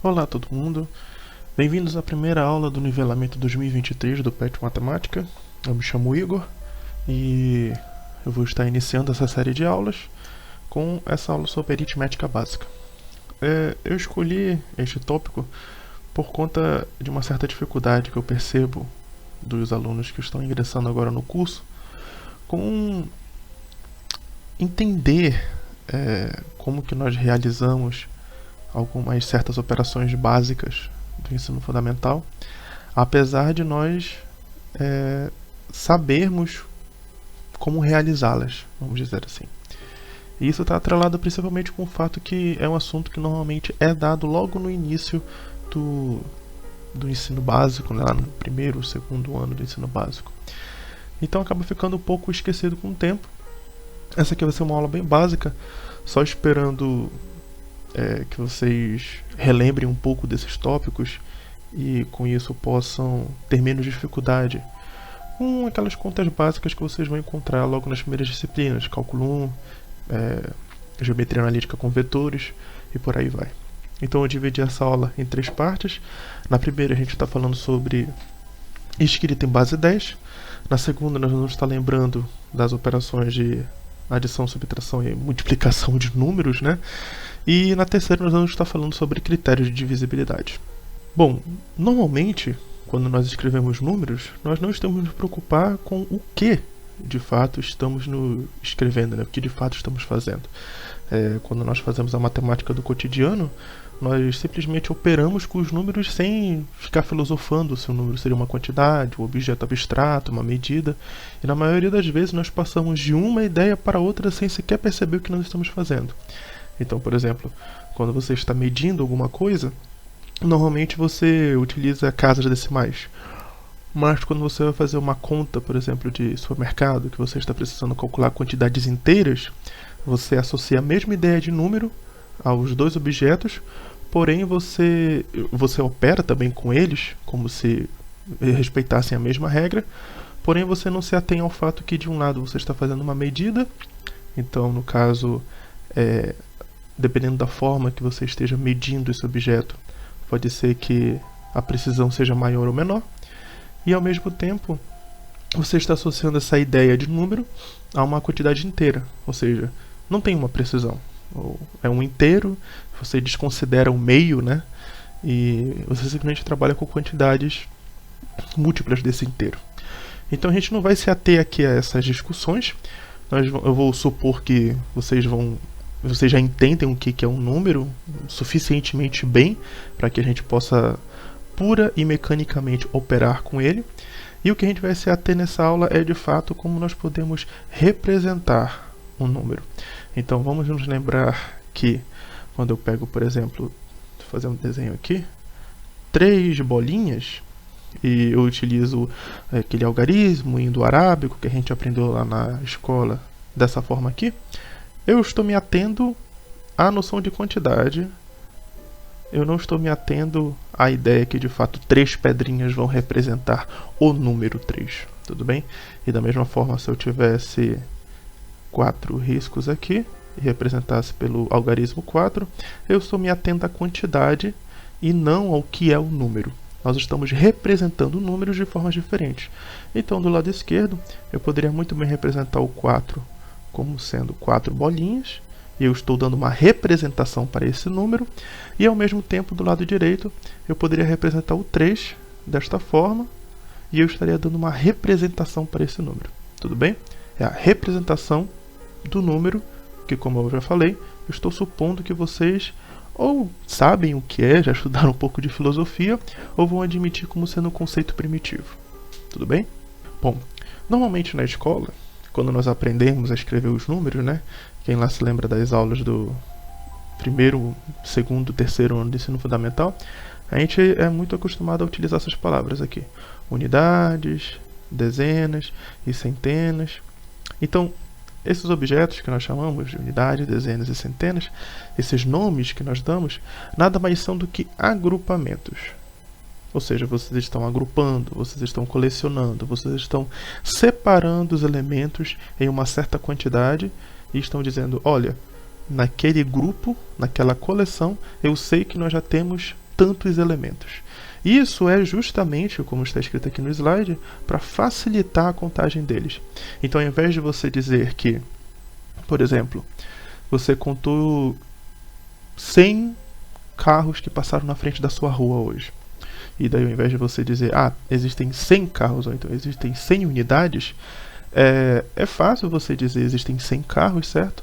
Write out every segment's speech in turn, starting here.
Olá todo mundo, bem-vindos à primeira aula do nivelamento 2023 do PET Matemática. Eu me chamo Igor e eu vou estar iniciando essa série de aulas com essa aula sobre aritmética básica. Eu escolhi este tópico por conta de uma certa dificuldade que eu percebo dos alunos que estão ingressando agora no curso com entender como que nós realizamos algumas certas operações básicas do ensino fundamental, apesar de nós sabermos como realizá-las, vamos dizer assim. E isso está atrelado principalmente com o fato que é um assunto que normalmente é dado logo no início do ensino básico, né, lá no primeiro, segundo ano do ensino básico. Então acaba ficando um pouco esquecido com o tempo. Essa aqui vai ser uma aula bem básica, só esperando que vocês relembrem um pouco desses tópicos e com isso possam ter menos dificuldade com aquelas contas básicas que vocês vão encontrar logo nas primeiras disciplinas, cálculo 1, geometria analítica com vetores e por aí vai. Então eu dividi essa aula em 3 partes. Na primeira a gente está falando sobre escrita em base 10. Na segunda nós vamos estar lembrando das operações de adição, subtração e multiplicação de números, né? E na terceira nós vamos estar falando sobre critérios de divisibilidade. Bom, normalmente, quando nós escrevemos números, nós não estamos nos preocupar com o que de fato estamos escrevendo, né? O que de fato estamos fazendo. Quando nós fazemos a matemática do cotidiano, nós simplesmente operamos com os números sem ficar filosofando se o número seria uma quantidade, um objeto abstrato, uma medida. E na maioria das vezes nós passamos de uma ideia para outra sem sequer perceber o que nós estamos fazendo. Então, por exemplo, quando você está medindo alguma coisa, normalmente você utiliza casas decimais. Mas quando você vai fazer uma conta, por exemplo, de supermercado, que você está precisando calcular quantidades inteiras, você associa a mesma ideia de número aos dois objetos, porém você opera também com eles, como se respeitassem a mesma regra, porém você não se atém ao fato que de um lado você está fazendo uma medida, então no caso, dependendo da forma que você esteja medindo esse objeto, pode ser que a precisão seja maior ou menor, e ao mesmo tempo você está associando essa ideia de número a uma quantidade inteira, ou seja, não tem uma precisão, ou é um inteiro, você desconsidera o meio, né? E você simplesmente trabalha com quantidades múltiplas desse inteiro. Então a gente não vai se ater aqui a essas discussões. Eu vou supor que vocês já entendem o que é um número suficientemente bem para que a gente possa pura e mecanicamente operar com ele. E o que a gente vai se ater nessa aula é de fato como nós podemos representar um número. Então vamos nos lembrar que quando eu pego, por exemplo, vou fazer um desenho aqui, 3 bolinhas, e eu utilizo aquele algarismo indo-arábico que a gente aprendeu lá na escola dessa forma aqui, eu estou me atendo à noção de quantidade, eu não estou me atendo à ideia que de fato 3 pedrinhas vão representar o número 3, tudo bem? E da mesma forma, se eu tivesse 4 riscos aqui e representasse pelo algarismo 4, eu estou me atendo à quantidade e não ao que é o número. Nós estamos representando números de formas diferentes. Então, do lado esquerdo, eu poderia muito bem representar o 4 como sendo 4 bolinhas, e eu estou dando uma representação para esse número, e ao mesmo tempo, do lado direito, eu poderia representar o 3 desta forma, e eu estaria dando uma representação para esse número. Tudo bem? É a representação do número, que como eu já falei, eu estou supondo que vocês ou sabem o que é, já estudaram um pouco de filosofia, ou vão admitir como sendo um conceito primitivo. Tudo bem? Bom, normalmente na escola, quando nós aprendemos a escrever os números, né? Quem lá se lembra das aulas do primeiro, segundo, terceiro ano de ensino fundamental, a gente é muito acostumado a utilizar essas palavras aqui. Unidades, dezenas e centenas. Então, esses objetos que nós chamamos de unidades, dezenas e centenas, esses nomes que nós damos, nada mais são do que agrupamentos. Ou seja, vocês estão agrupando, vocês estão colecionando, vocês estão separando os elementos em uma certa quantidade e estão dizendo, olha, naquele grupo, naquela coleção, eu sei que nós já temos tantos elementos. Isso é justamente, como está escrito aqui no slide, para facilitar a contagem deles. Então, ao invés de você dizer que, por exemplo, você contou 100 carros que passaram na frente da sua rua hoje, e daí ao invés de você dizer, existem 100 carros, ou então existem 100 unidades, é fácil você dizer existem 100 carros, certo?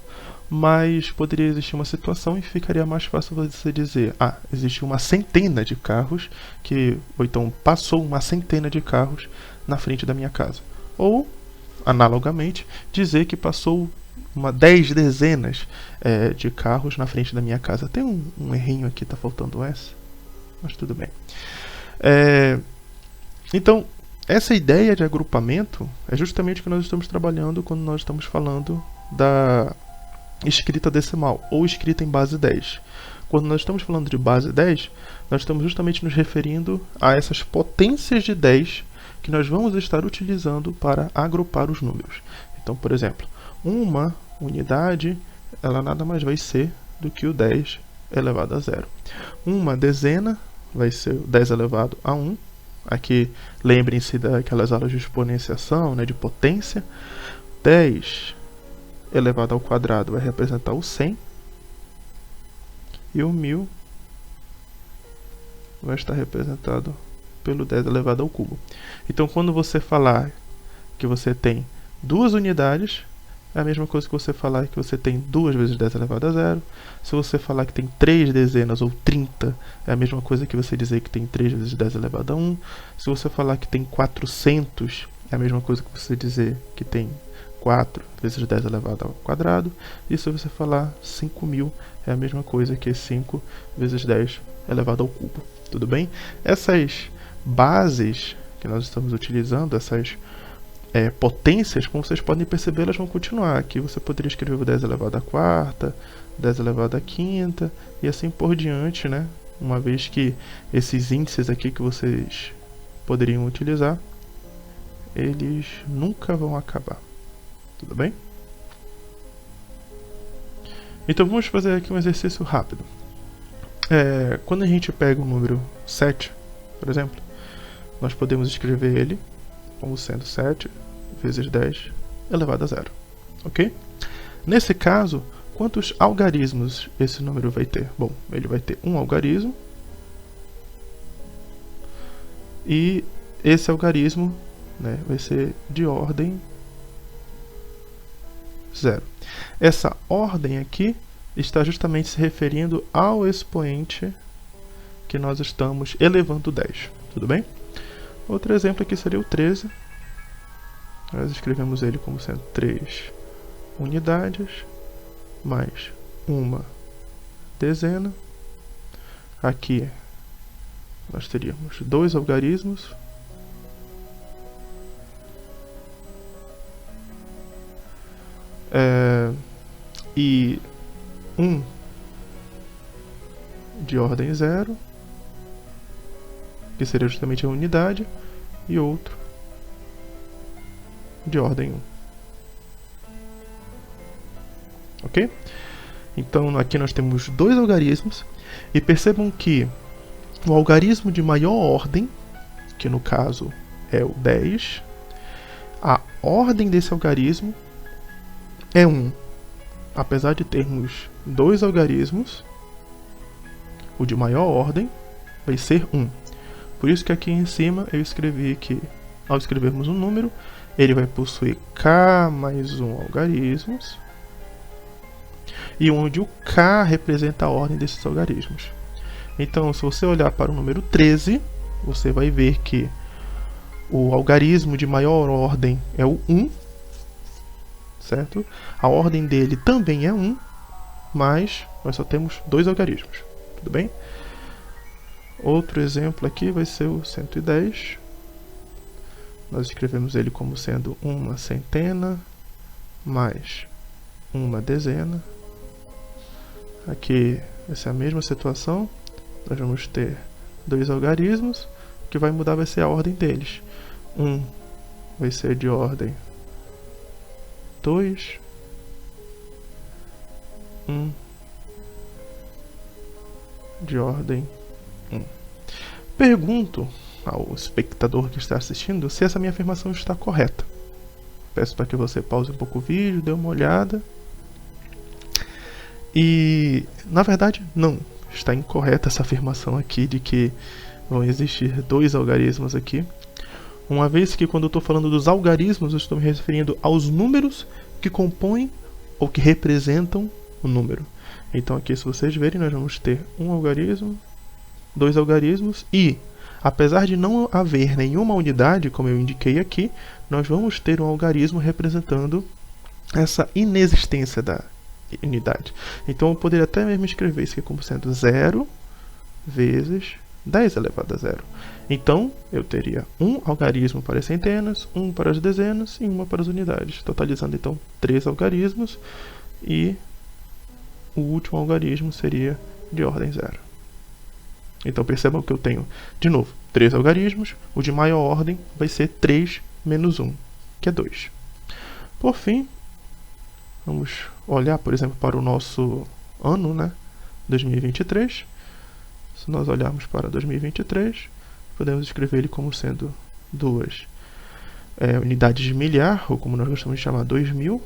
Mas poderia existir uma situação e ficaria mais fácil você dizer, existe uma centena de carros, ou então passou uma centena de carros na frente da minha casa. Ou, analogamente, dizer que passou 10 dezenas de carros na frente da minha casa. Tem um errinho aqui, tá faltando S, mas tudo bem. Então, essa ideia de agrupamento é justamente o que nós estamos trabalhando quando nós estamos falando da escrita decimal, ou escrita em base 10. Quando nós estamos falando de base 10, nós estamos justamente nos referindo a essas potências de 10 que nós vamos estar utilizando para agrupar os números. Então, por exemplo, uma unidade, ela nada mais vai ser do que o 10 elevado a 0. Uma dezena vai ser o 10 elevado a 1. Aqui, lembrem-se daquelas aulas de exponenciação, de potência. 10 elevado ao quadrado vai representar o 100. E o 1000 vai estar representado pelo 10 elevado ao cubo. Então, quando você falar que você tem duas unidades, é a mesma coisa que você falar que você tem 2 vezes 10 elevado a 0. Se você falar que tem 3 dezenas ou 30, é a mesma coisa que você dizer que tem 3 vezes 10 elevado a 1. Se você falar que tem 400, é a mesma coisa que você dizer que tem 4 vezes 10 elevado ao quadrado. E se você falar 5.000, é a mesma coisa que 5 vezes 10 elevado ao cubo. Tudo bem? Essas bases que nós estamos utilizando, essas potências, como vocês podem perceber, elas vão continuar. Aqui você poderia escrever o 10 elevado à quarta, 10 elevado à quinta, e assim por diante, né? Uma vez que esses índices aqui que vocês poderiam utilizar, eles nunca vão acabar. Tudo bem? Então vamos fazer aqui um exercício rápido. Quando a gente pega o número 7, por exemplo, nós podemos escrever ele como sendo 7 vezes 10 elevado a 0. Ok? Nesse caso, quantos algarismos esse número vai ter? Bom, ele vai ter um algarismo. E esse algarismo, vai ser de ordem 0. Essa ordem aqui está justamente se referindo ao expoente que nós estamos elevando 10. Tudo bem? Outro exemplo aqui seria o 13. Nós escrevemos ele como sendo 3 unidades mais uma dezena. Aqui nós teríamos 2 algarismos. E um de ordem 0, que seria justamente a unidade, e outro de ordem 1. Ok? Então aqui nós temos 2 algarismos, e percebam que o algarismo de maior ordem, que no caso é o 10, a ordem desse algarismo é 1. Apesar de termos 2 algarismos, o de maior ordem vai ser 1. Por isso que aqui em cima eu escrevi que, ao escrevermos um número, ele vai possuir k mais 1 algarismos, e onde o k representa a ordem desses algarismos. Então, se você olhar para o número 13, você vai ver que o algarismo de maior ordem é o 1, certo? A ordem dele também é 1, mas nós só temos 2 algarismos. Tudo bem? Outro exemplo aqui vai ser o 110. Nós escrevemos ele como sendo uma centena mais uma dezena. Aqui, essa é a mesma situação. Nós vamos ter 2 algarismos. O que vai mudar vai ser a ordem deles. Um vai ser de ordem 2. De ordem 1. Pergunto ao espectador que está assistindo se essa minha afirmação está correta. Peço para que você pause um pouco o vídeo, dê uma olhada. E, na verdade, não. Está incorreta essa afirmação aqui de que vão existir 2 algarismos aqui. Uma vez que quando eu estou falando dos algarismos, eu estou me referindo aos números que compõem ou que representam o número. Então aqui, se vocês verem, nós vamos ter um algarismo, 2 algarismos e, apesar de não haver nenhuma unidade, como eu indiquei aqui, nós vamos ter um algarismo representando essa inexistência da unidade. Então eu poderia até mesmo escrever isso aqui como sendo 0 vezes 10 elevado a 0. Então eu teria um algarismo para as centenas, um para as dezenas e uma para as unidades, totalizando então 3 algarismos, e o último algarismo seria de ordem 0. Então percebam que eu tenho, de novo, 3 algarismos. O de maior ordem vai ser 3 menos 1, que é 2. Por fim, vamos olhar, por exemplo, para o nosso ano, né? 2023. Se nós olharmos para 2023, podemos escrever ele como sendo 2 unidades de milhar, ou como nós gostamos de chamar, 2000,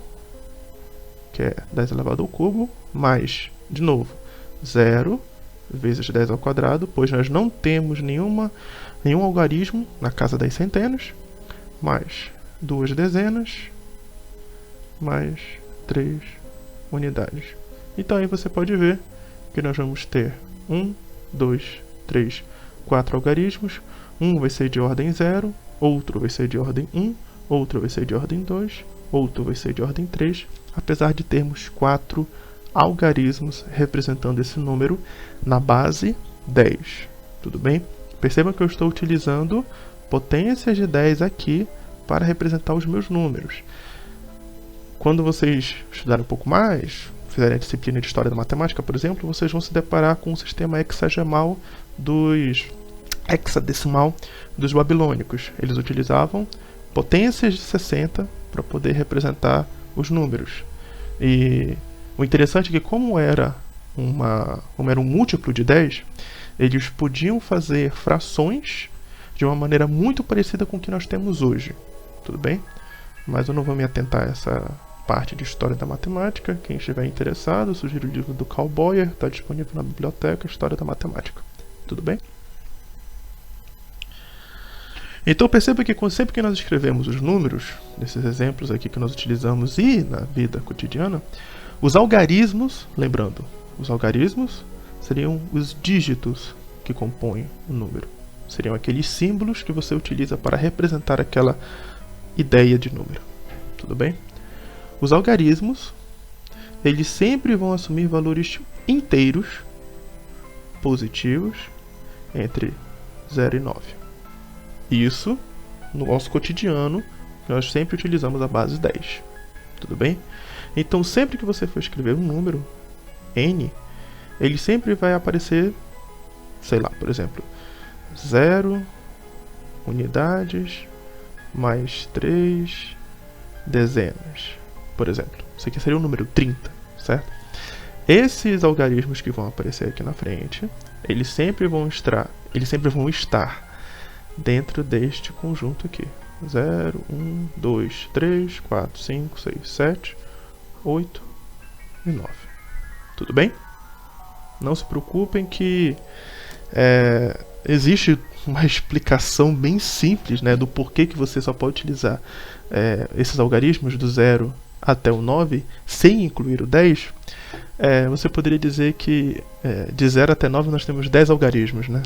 que é 10 elevado ao cubo, mais, de novo, 0 vezes 10 ao quadrado, pois nós não temos nenhum algarismo na casa das centenas, mais 2 dezenas, mais 3 unidades. Então aí você pode ver que nós vamos ter 1, 2, 3, 4 algarismos. Um vai ser de ordem 0, outro vai ser de ordem 1, outro vai ser de ordem 2, outro vai ser de ordem 3, apesar de termos 4 algarismos representando esse número na base 10. Tudo bem? Percebam que eu estou utilizando potências de 10 aqui para representar os meus números. Quando vocês estudarem um pouco mais, fizerem a disciplina de História da Matemática, por exemplo, vocês vão se deparar com o sistema hexadecimal dos babilônicos. Eles utilizavam potências de 60 para poder representar os números. E o interessante é que, como era um múltiplo de 10, eles podiam fazer frações de uma maneira muito parecida com o que nós temos hoje. Tudo bem? Mas eu não vou me atentar a essa parte de História da Matemática. Quem estiver interessado, eu sugiro o livro do Carl Boyer, está disponível na biblioteca, História da Matemática. Tudo bem? Então perceba que sempre que nós escrevemos os números, nesses exemplos aqui que nós utilizamos e na vida cotidiana, os algarismos, lembrando, os algarismos seriam os dígitos que compõem o número. Seriam aqueles símbolos que você utiliza para representar aquela ideia de número. Tudo bem? Os algarismos, eles sempre vão assumir valores inteiros positivos entre 0 e 9. Isso, no nosso cotidiano, nós sempre utilizamos a base 10. Tudo bem? Então, sempre que você for escrever um número, n, ele sempre vai aparecer, sei lá, por exemplo, 0 unidades mais 3 dezenas, por exemplo. Isso aqui seria o número 30, certo? Esses algarismos que vão aparecer aqui na frente, eles sempre vão estar dentro deste conjunto aqui. 0, 1, 2, 3, 4, 5, 6, 7, 8 e 9. Tudo bem? Não se preocupem que existe uma explicação bem simples, né, do porquê que você só pode utilizar esses algarismos do 0 até o 9 sem incluir o 10. Você poderia dizer que de 0 até 9 nós temos 10 algarismos, né?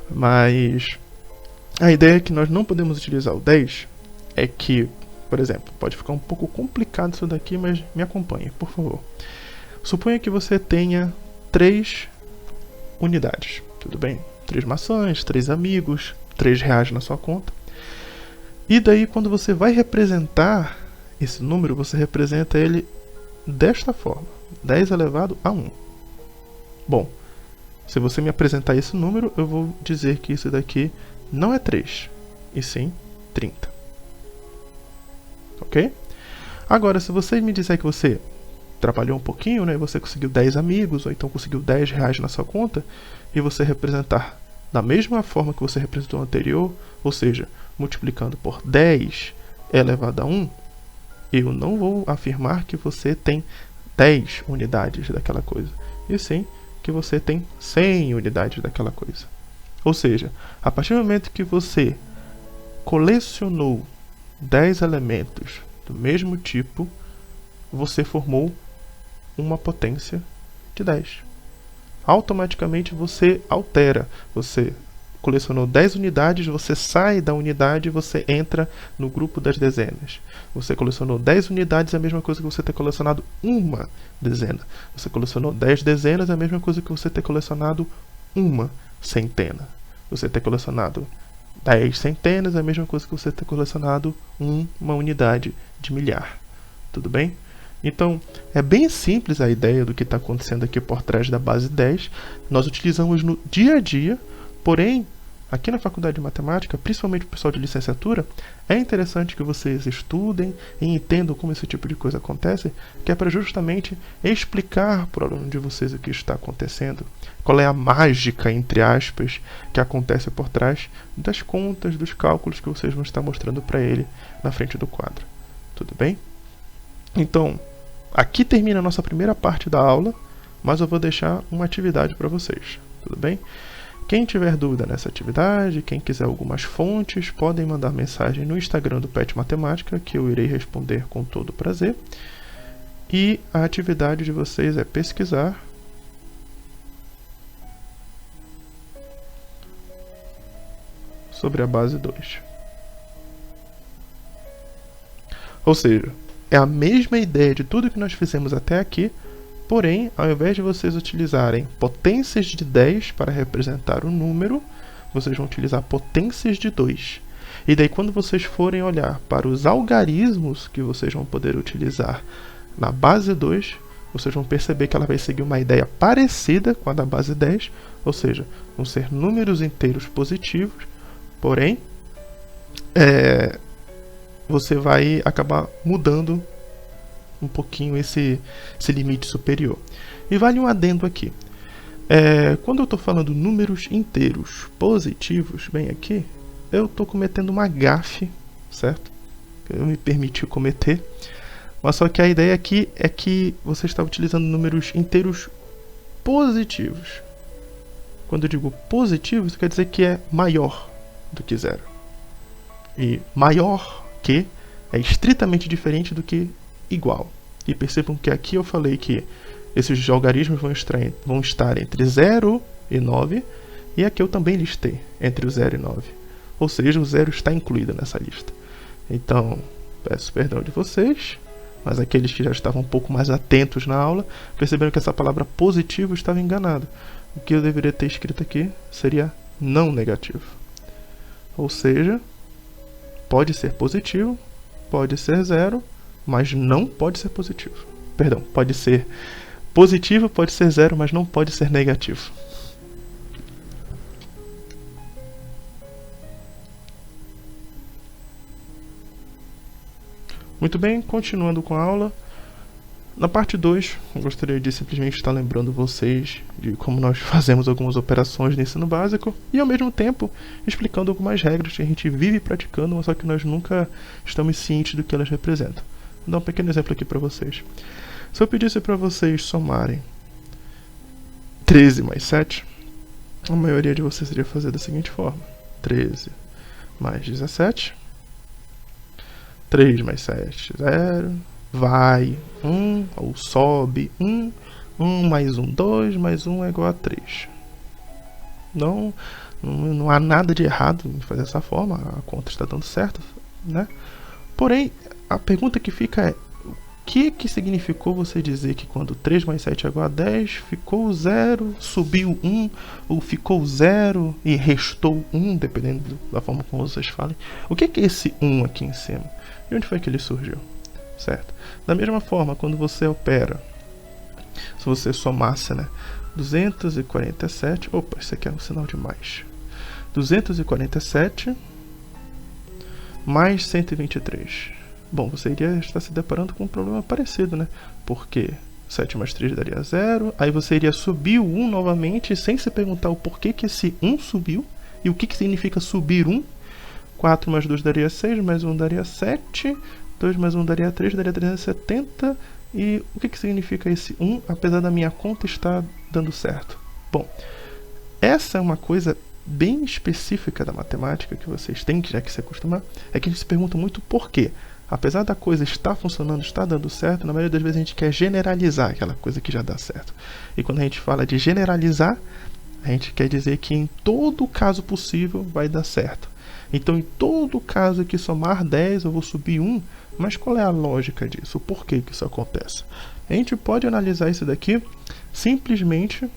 Mas a ideia é que nós não podemos utilizar o 10 é que, por exemplo, pode ficar um pouco complicado isso daqui, mas me acompanhe, por favor. Suponha que você tenha 3 unidades, tudo bem? 3 maçãs, 3 amigos, 3 reais na sua conta. E daí, quando você vai representar esse número, você representa ele desta forma: 10 elevado a 1. Bom, se você me apresentar esse número, eu vou dizer que isso daqui não é 3, e sim 30. Ok? Agora, se você me disser que você trabalhou um pouquinho, né, e você conseguiu 10 amigos, ou então conseguiu 10 reais na sua conta, e você representar da mesma forma que você representou o anterior, ou seja, multiplicando por 10 elevado a 1, eu não vou afirmar que você tem 10 unidades daquela coisa, e sim que você tem 100 unidades daquela coisa. Ou seja, a partir do momento que você colecionou 10 elementos do mesmo tipo, você formou uma potência de 10. Automaticamente você altera. Você colecionou 10 unidades, você sai da unidade e você entra no grupo das dezenas. Você colecionou 10 unidades, é a mesma coisa que você ter colecionado uma dezena. Você colecionou 10 dezenas, é a mesma coisa que você ter colecionado uma centena. Você ter colecionado 10 centenas, é a mesma coisa que você ter colecionado uma unidade de milhar. Tudo bem? Então, é bem simples a ideia do que está acontecendo aqui por trás da base 10. Nós utilizamos no dia a dia, porém, aqui na faculdade de matemática, principalmente o pessoal de licenciatura, é interessante que vocês estudem e entendam como esse tipo de coisa acontece, que é para justamente explicar para o aluno de vocês o que está acontecendo, qual é a mágica, entre aspas, que acontece por trás das contas, dos cálculos que vocês vão estar mostrando para ele na frente do quadro. Tudo bem? Então, aqui termina a nossa primeira parte da aula, mas eu vou deixar uma atividade para vocês, tudo bem? Quem tiver dúvida nessa atividade, quem quiser algumas fontes, podem mandar mensagem no Instagram do PET Matemática, que eu irei responder com todo prazer. E a atividade de vocês é pesquisar sobre a base 2. Ou seja, é a mesma ideia de tudo que nós fizemos até aqui, porém, ao invés de vocês utilizarem potências de 10 para representar o número, vocês vão utilizar potências de 2. E daí, quando vocês forem olhar para os algarismos que vocês vão poder utilizar na base 2, vocês vão perceber que ela vai seguir uma ideia parecida com a da base 10, ou seja, vão ser números inteiros positivos, porém, você vai acabar mudando um pouquinho esse limite superior. E vale um adendo aqui. Quando eu estou falando números inteiros positivos, bem aqui, eu estou cometendo uma gafe, certo? Eu me permiti cometer. Mas só que a ideia aqui é que você está utilizando números inteiros positivos. Quando eu digo positivo, isso quer dizer que é maior do que zero. E maior que é estritamente diferente do que igual. E percebam que aqui eu falei que esses algarismos vão estar entre 0 e 9, e aqui eu também listei entre o 0 e 9. Ou seja, o 0 está incluído nessa lista. Então, peço perdão de vocês, mas aqueles que já estavam um pouco mais atentos na aula, perceberam que essa palavra positivo estava enganado. O que eu deveria ter escrito aqui seria não negativo. Ou seja, pode ser positivo, pode ser 0, mas não pode ser positivo. Perdão, pode ser positivo, pode ser 0, mas não pode ser negativo. Muito bem, continuando com a aula. Na parte 2, eu gostaria de simplesmente estar lembrando vocês de como nós fazemos algumas operações no ensino básico e, ao mesmo tempo, explicando algumas regras que a gente vive praticando, mas só que nós nunca estamos cientes do que elas representam. Vou dar um pequeno exemplo aqui para vocês. Se eu pedisse para vocês somarem 13 mais 7, a maioria de vocês iria fazer da seguinte forma: 13 mais 17, 3 mais 7, 0, vai 1, ou sobe 1, 1 mais 1, 2, mais 1 é igual a 3. Não há nada de errado em fazer dessa forma, a conta está dando certo, né? Porém, a pergunta que fica é: o que significou você dizer que quando 3 mais 7 é igual a 10, ficou 0, subiu 1, ou ficou 0 e restou 1, dependendo da forma como vocês falem? O que é esse 1 aqui em cima? De onde foi que ele surgiu? Certo? Da mesma forma, quando você opera, se você somasse, né, 247, opa, isso aqui é um sinal de mais, 247 mais 123. Bom, você iria estar se deparando com um problema parecido, né? Porque 7 mais 3 daria 0. Aí você iria subir o 1 novamente, sem se perguntar o porquê que esse 1 subiu. E o que significa subir 1. 4 mais 2 daria 6, mais 1 daria 7. 2 mais 1 daria 3, daria 370. E o que significa esse 1, apesar da minha conta estar dando certo? Bom, essa é uma coisa bem específica da matemática que vocês têm que já que se acostumar. É que a gente se pergunta muito por quê. Apesar da coisa estar funcionando, estar dando certo, na maioria das vezes a gente quer generalizar aquela coisa que já dá certo. E quando a gente fala de generalizar, a gente quer dizer que em todo caso possível vai dar certo. Então, em todo caso que somar 10, eu vou subir 1, mas qual é a lógica disso? O porquê que isso acontece? A gente pode analisar isso daqui simplesmente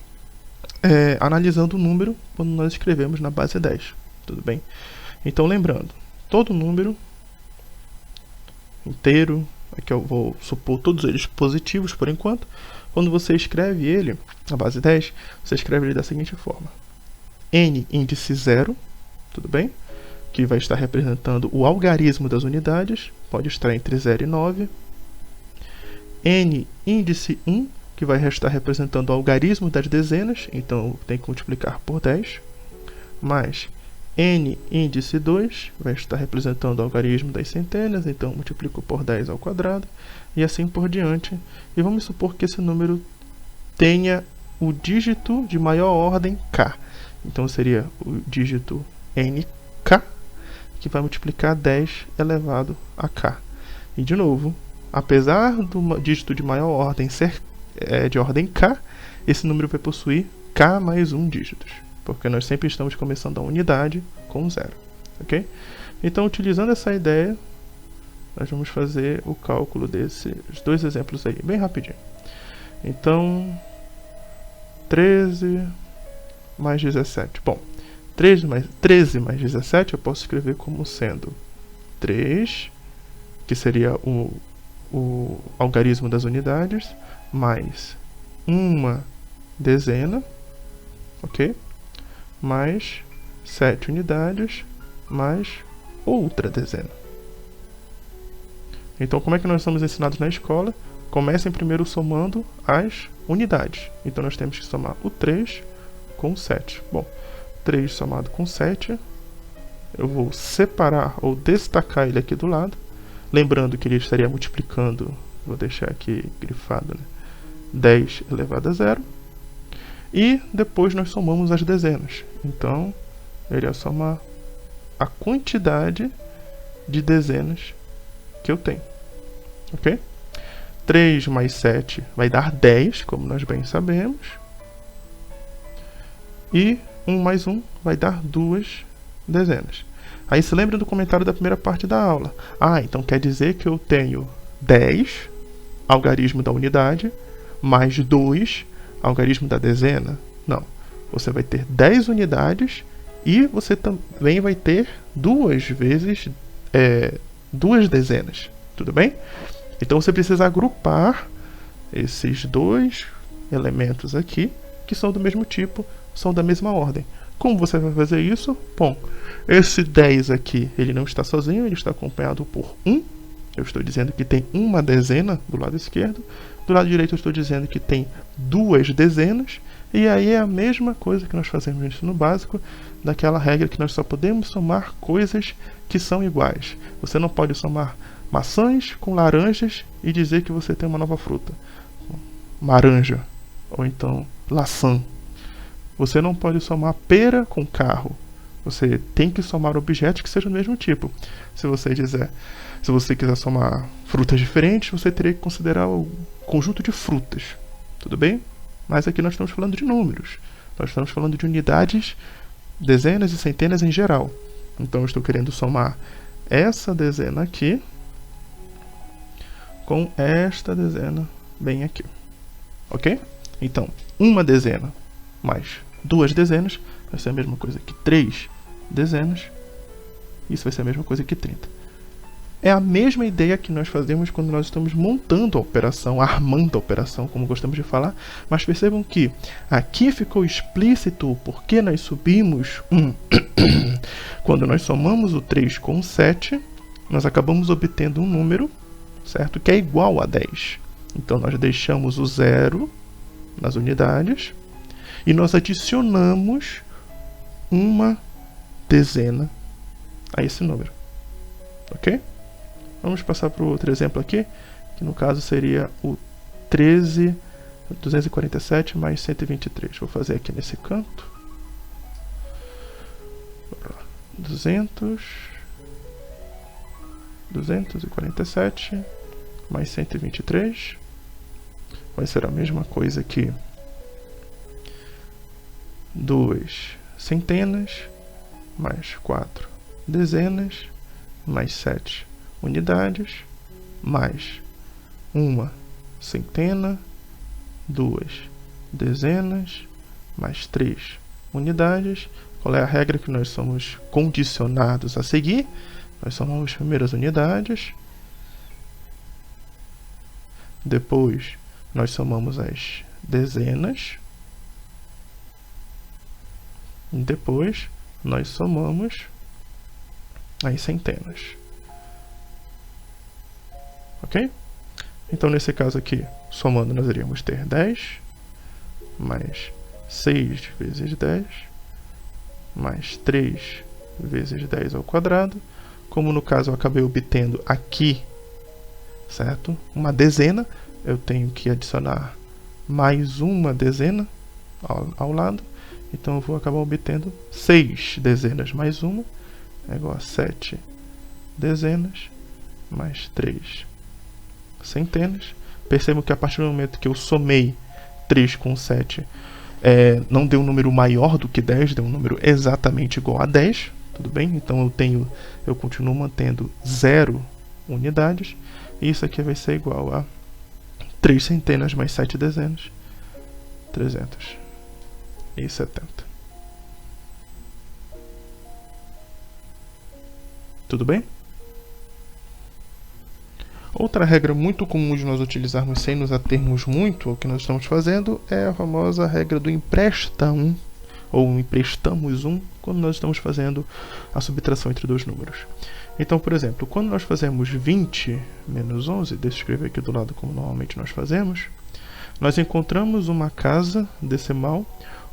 analisando o número quando nós escrevemos na base 10. Tudo bem? Então, lembrando, todo número inteiro, aqui eu vou supor todos eles positivos por enquanto. Quando você escreve ele, na base 10, você escreve ele da seguinte forma: n índice 0, tudo bem? Que vai estar representando o algarismo das unidades, pode estar entre 0 e 9. N índice 1, que vai estar representando o algarismo das dezenas, então tem que multiplicar por 10. Mais n índice 2, vai estar representando o algarismo das centenas, então multiplico por 10 ao quadrado, e assim por diante. E vamos supor que esse número tenha o dígito de maior ordem k. Então seria o dígito nk, que vai multiplicar 10 elevado a k. E de novo, apesar do dígito de maior ordem ser de ordem k, esse número vai possuir k mais 1 dígitos, porque nós sempre estamos começando a unidade com 0. Ok? Então, utilizando essa ideia, nós vamos fazer o cálculo desses dois exemplos aí, bem rapidinho. Então, 13 mais 17. Bom, 13 mais 17 eu posso escrever como sendo 3, que seria o algarismo das unidades, mais uma dezena, ok? Mais 7 unidades, mais outra dezena. Então, como é que nós somos ensinados na escola? Comecem primeiro somando as unidades. Então, nós temos que somar o 3 com o 7. Bom, 3 somado com 7, eu vou separar ou destacar ele aqui do lado. Lembrando que ele estaria multiplicando, vou deixar aqui grifado, né? 10 elevado a 0. E depois nós somamos as dezenas. Então, ele ia somar a quantidade de dezenas que eu tenho. Ok? 3 mais 7 vai dar 10, como nós bem sabemos. E 1 mais 1 vai dar 2 dezenas. Aí se lembra do comentário da primeira parte da aula. Então quer dizer que eu tenho 10, algarismo da unidade, mais 2, algarismo da dezena? Não. Você vai ter 10 unidades e você também vai ter 2 vezes 2 dezenas. Tudo bem? Então você precisa agrupar esses dois elementos aqui, que são do mesmo tipo, são da mesma ordem. Como você vai fazer isso? Bom, esse 10 aqui, ele não está sozinho, ele está acompanhado por 1. Eu estou dizendo que tem uma dezena do lado esquerdo. Do lado direito eu estou dizendo que tem 2 dezenas. E aí é a mesma coisa que nós fazemos no ensino básico, daquela regra que nós só podemos somar coisas que são iguais. Você não pode somar maçãs com laranjas e dizer que você tem uma nova fruta. Laranja, ou então laçã. Você não pode somar pera com carro. Você tem que somar objetos que sejam do mesmo tipo. Se você quiser somar frutas diferentes, você teria que considerar o conjunto de frutas. Tudo bem? Mas aqui nós estamos falando de números. Nós estamos falando de unidades, dezenas e centenas em geral. Então eu estou querendo somar essa dezena aqui com esta dezena bem aqui. Ok? Então, uma dezena mais 2 dezenas vai ser a mesma coisa que 3 dezenas. Isso vai ser a mesma coisa que 30. É a mesma ideia que nós fazemos quando nós estamos montando a operação, armando a operação, como gostamos de falar. Mas percebam que aqui ficou explícito o porquê nós subimos 1. Quando nós somamos o 3 com o 7, nós acabamos obtendo um número, certo? Que é igual a 10. Então, nós deixamos o 0 nas unidades e nós adicionamos uma dezena a esse número. Ok? Vamos passar para o outro exemplo aqui, que no caso seria o 247 mais 123. Vou fazer aqui nesse canto. 247 mais 123 vai ser a mesma coisa que 2 centenas mais 4 dezenas mais 7 unidades mais uma centena, 2 dezenas mais 3 unidades. Qual é a regra que nós somos condicionados a seguir? Nós somamos as primeiras unidades, depois nós somamos as dezenas, e depois nós somamos as centenas. Ok? Então, nesse caso aqui, somando, nós iríamos ter 10 mais 6 vezes 10 mais 3 vezes 10 ao quadrado. Como no caso eu acabei obtendo aqui, certo? Uma dezena, eu tenho que adicionar mais uma dezena ao lado. Então eu vou acabar obtendo 6 dezenas mais uma, é igual a 7 dezenas mais 3 centenas. Percebam que a partir do momento que eu somei 3 com 7, não deu um número maior do que 10, deu um número exatamente igual a 10, tudo bem? Então eu continuo mantendo 0 unidades, e isso aqui vai ser igual a 3 centenas mais 7 dezenas, 370. Tudo bem? Outra regra muito comum de nós utilizarmos sem nos atermos muito ao que nós estamos fazendo é a famosa regra do empresta um, ou emprestamos um, quando nós estamos fazendo a subtração entre dois números. Então, por exemplo, quando nós fazemos 20 menos 11, deixa eu escrever aqui do lado como normalmente nós fazemos, nós encontramos uma casa decimal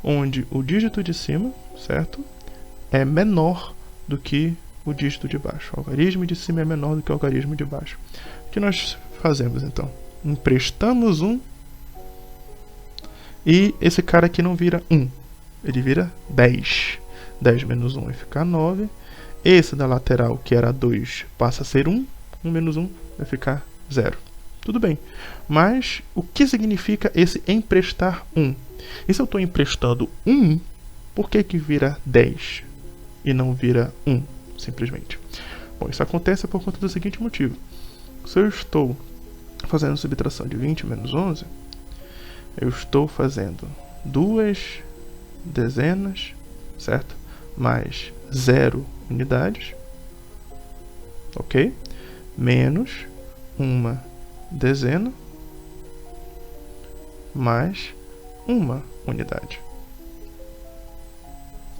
onde o dígito de cima, certo, é menor do que o dígito de baixo. O algarismo de cima é menor do que o algarismo de baixo. O que nós fazemos então? Emprestamos 1 e esse cara aqui não vira 1, ele vira 10. 10 menos 1 vai ficar 9. Esse da lateral, que era 2, passa a ser 1. 1 menos 1 vai ficar 0. Tudo bem. Mas o que significa esse emprestar 1? E se eu estou emprestando 1, por que vira 10 e não vira 1, simplesmente? Bom, isso acontece por conta do seguinte motivo. Se eu estou fazendo subtração de 20 menos 11, eu estou fazendo 2 dezenas, certo? Mais 0 unidades, ok? Menos uma dezena mais uma unidade.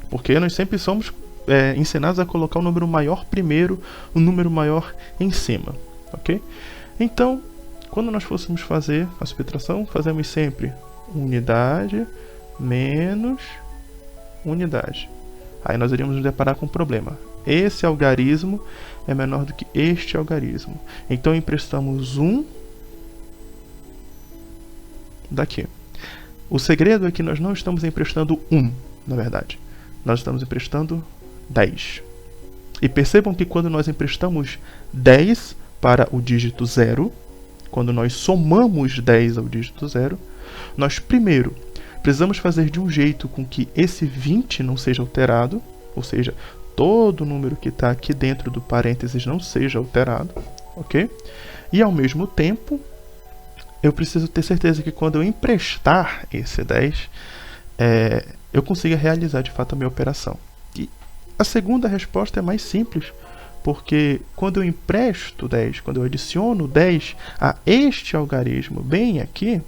Porque nós sempre somos ensinados a colocar o número maior primeiro, o número maior em cima, ok? Então, quando nós fôssemos fazer a subtração, fazemos sempre unidade menos unidade. Aí nós iríamos nos deparar com um problema. Esse algarismo é menor do que este algarismo. Então emprestamos 1 daqui. O segredo é que nós não estamos emprestando 1, na verdade. Nós estamos emprestando 10. E percebam que quando nós emprestamos 10 para o dígito 0, quando nós somamos 10 ao dígito 0, nós primeiro precisamos fazer de um jeito com que esse 20 não seja alterado, ou seja, todo número que está aqui dentro do parênteses não seja alterado, ok? E ao mesmo tempo, eu preciso ter certeza que quando eu emprestar esse 10, eu consiga realizar de fato a minha operação. E a segunda resposta é mais simples, porque quando eu empresto 10, quando eu adiciono 10 a este algarismo bem aqui,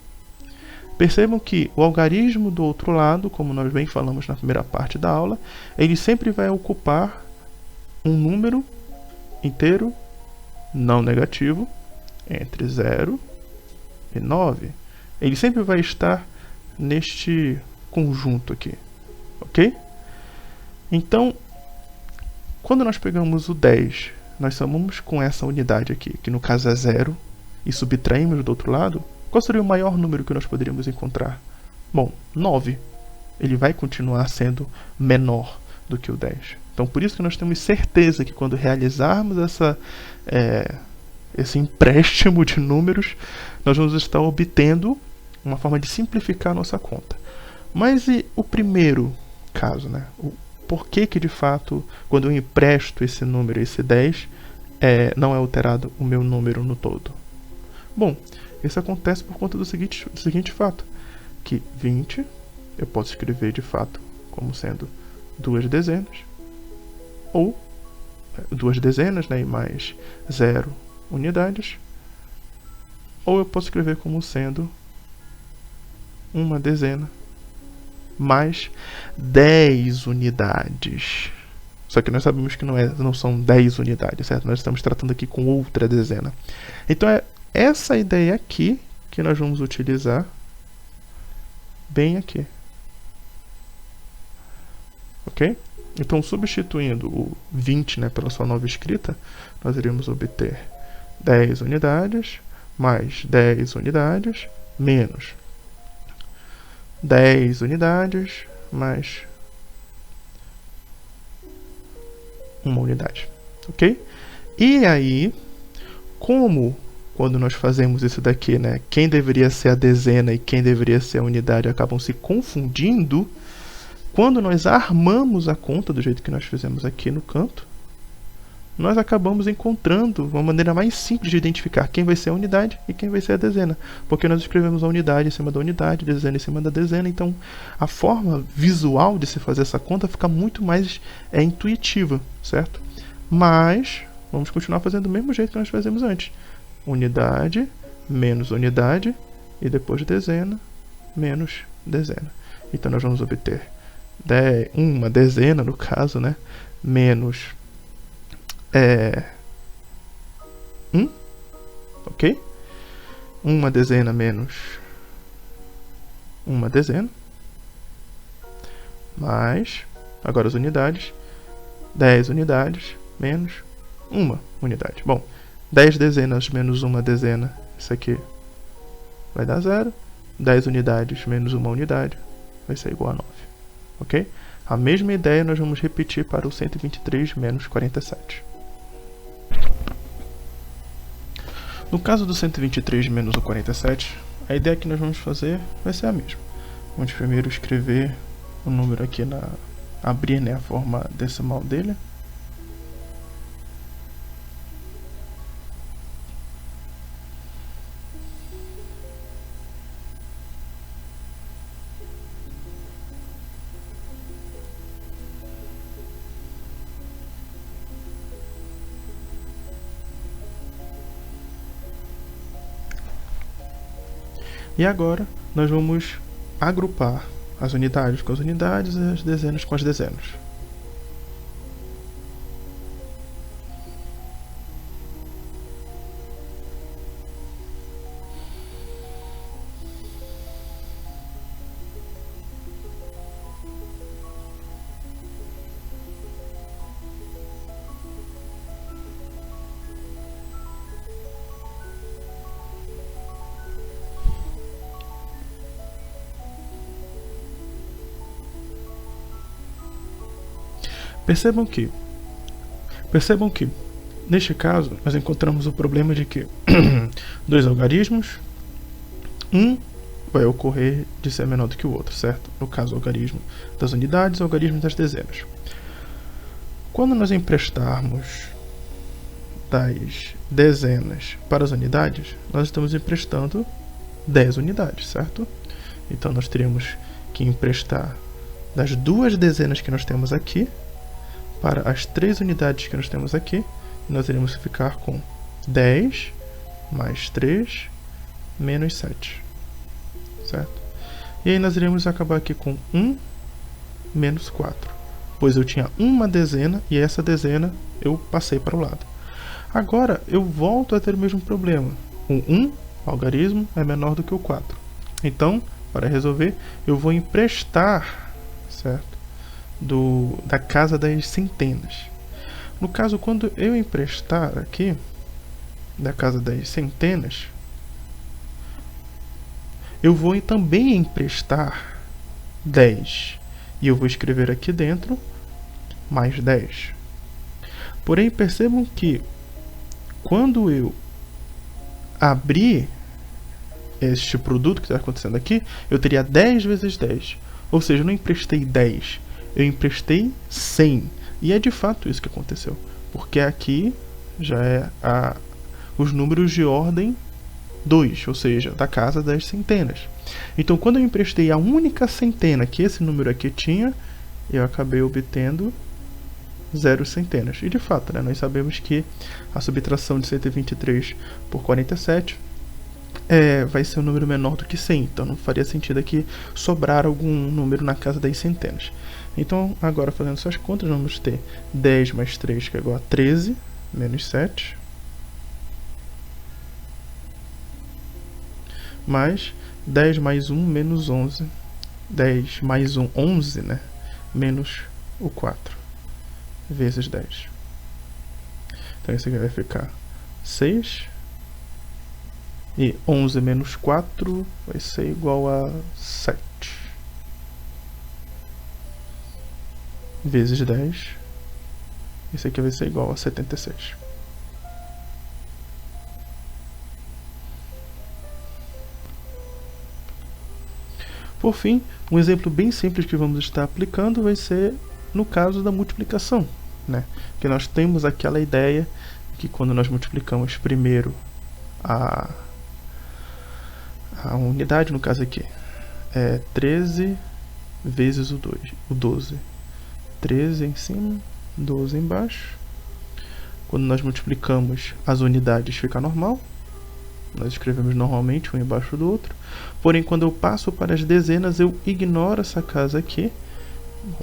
percebam que o algarismo do outro lado, como nós bem falamos na primeira parte da aula, ele sempre vai ocupar um número inteiro não negativo entre 0 e 9, ele sempre vai estar neste conjunto aqui, ok? Então, quando nós pegamos o 10, nós somamos com essa unidade aqui, que no caso é 0, e subtraímos do outro lado, qual seria o maior número que nós poderíamos encontrar? Bom, 9. Ele vai continuar sendo menor do que o 10. Então, por isso que nós temos certeza que quando realizarmos esse empréstimo de números, nós vamos estar obtendo uma forma de simplificar a nossa conta. Mas e o primeiro caso, né? Por que de fato, quando eu empresto esse número, esse 10, não é alterado o meu número no todo? Bom, isso acontece por conta do seguinte fato, que 20 eu posso escrever de fato como sendo 2 dezenas, ou 2 dezenas, né, e mais 0 unidades, ou eu posso escrever como sendo 1 dezena mais 10 unidades. Só que nós sabemos que não são 10 unidades, certo? Nós estamos tratando aqui com outra dezena. Então é essa ideia aqui que nós vamos utilizar bem aqui. Ok? Então, substituindo o 20, né, pela sua nova escrita, nós iremos obter 10 unidades mais 10 unidades menos 10 unidades mais 1 unidade. Ok? E aí, como quando nós fazemos isso daqui, né, quem deveria ser a dezena e quem deveria ser a unidade acabam se confundindo, quando nós armamos a conta do jeito que nós fizemos aqui no canto, nós acabamos encontrando uma maneira mais simples de identificar quem vai ser a unidade e quem vai ser a dezena, porque nós escrevemos a unidade em cima da unidade, a dezena em cima da dezena, então a forma visual de se fazer essa conta fica muito mais intuitiva, certo? Mas vamos continuar fazendo do mesmo jeito que nós fazemos antes. Unidade menos unidade e depois dezena menos dezena. Então nós vamos obter uma dezena, no caso, né, menos 1, ok? Uma dezena menos uma dezena, mais, agora as unidades, 10 unidades menos uma unidade. Bom, 10 dezenas menos uma dezena, isso aqui vai dar 0. 10 unidades menos uma unidade vai ser igual a 9. Ok? A mesma ideia nós vamos repetir para o 123 menos 47. No caso do 123 menos o 47, a ideia que nós vamos fazer vai ser a mesma. Vamos primeiro escrever o número aqui, abrir, né, a forma decimal dele. E agora nós vamos agrupar as unidades com as unidades e as dezenas com as dezenas. Percebam que, neste caso, nós encontramos o problema de que dois algarismos, um vai ocorrer de ser menor do que o outro, certo? No caso, o algarismo das unidades e o algarismo das dezenas. Quando nós emprestarmos das dezenas para as unidades, nós estamos emprestando 10 unidades, certo? Então, nós teríamos que emprestar das 2 dezenas que nós temos aqui para as 3 unidades que nós temos aqui, e nós iremos ficar com 10 mais 3 menos 7, certo? E aí nós iremos acabar aqui com 1 menos 4, pois eu tinha uma dezena e essa dezena eu passei para o lado. Agora eu volto a ter o mesmo problema. O 1 O algarismo é menor do que o 4. Então, para resolver, eu vou emprestar, certo? Da casa das centenas. No caso, quando eu emprestar aqui, da casa das centenas, eu vou também emprestar 10. E eu vou escrever aqui dentro mais 10. Porém, percebam que quando eu abrir este produto que está acontecendo aqui, eu teria 10 vezes 10. Ou seja, eu não emprestei 10, eu emprestei 100. E é de fato isso que aconteceu. Porque aqui já é os números de ordem 2, ou seja, da casa das centenas. Então, quando eu emprestei a única centena que esse número aqui tinha, eu acabei obtendo 0 centenas. E de fato, nós sabemos que a subtração de 123 por 47 vai ser um número menor do que 100. Então, não faria sentido aqui sobrar algum número na casa das centenas. Então, agora fazendo essas contas, vamos ter 10 mais 3, que é igual a 13, menos 7. Mais 10 mais 1 menos 11. 10 mais 1, 11, né? Menos o 4. Vezes 10. Então, isso aqui vai ficar 6. E 11 menos 4 vai ser igual a 7. Vezes 10. Isso aqui vai ser igual a 76. Por fim, um exemplo bem simples que vamos estar aplicando vai ser no caso da multiplicação, né? Que nós temos aquela ideia que quando nós multiplicamos primeiro a unidade, no caso aqui, é 13 vezes o 12. 13 em cima, 12 embaixo. Quando nós multiplicamos as unidades, fica normal. Nós escrevemos normalmente um embaixo do outro. Porém, quando eu passo para as dezenas, eu ignoro essa casa aqui.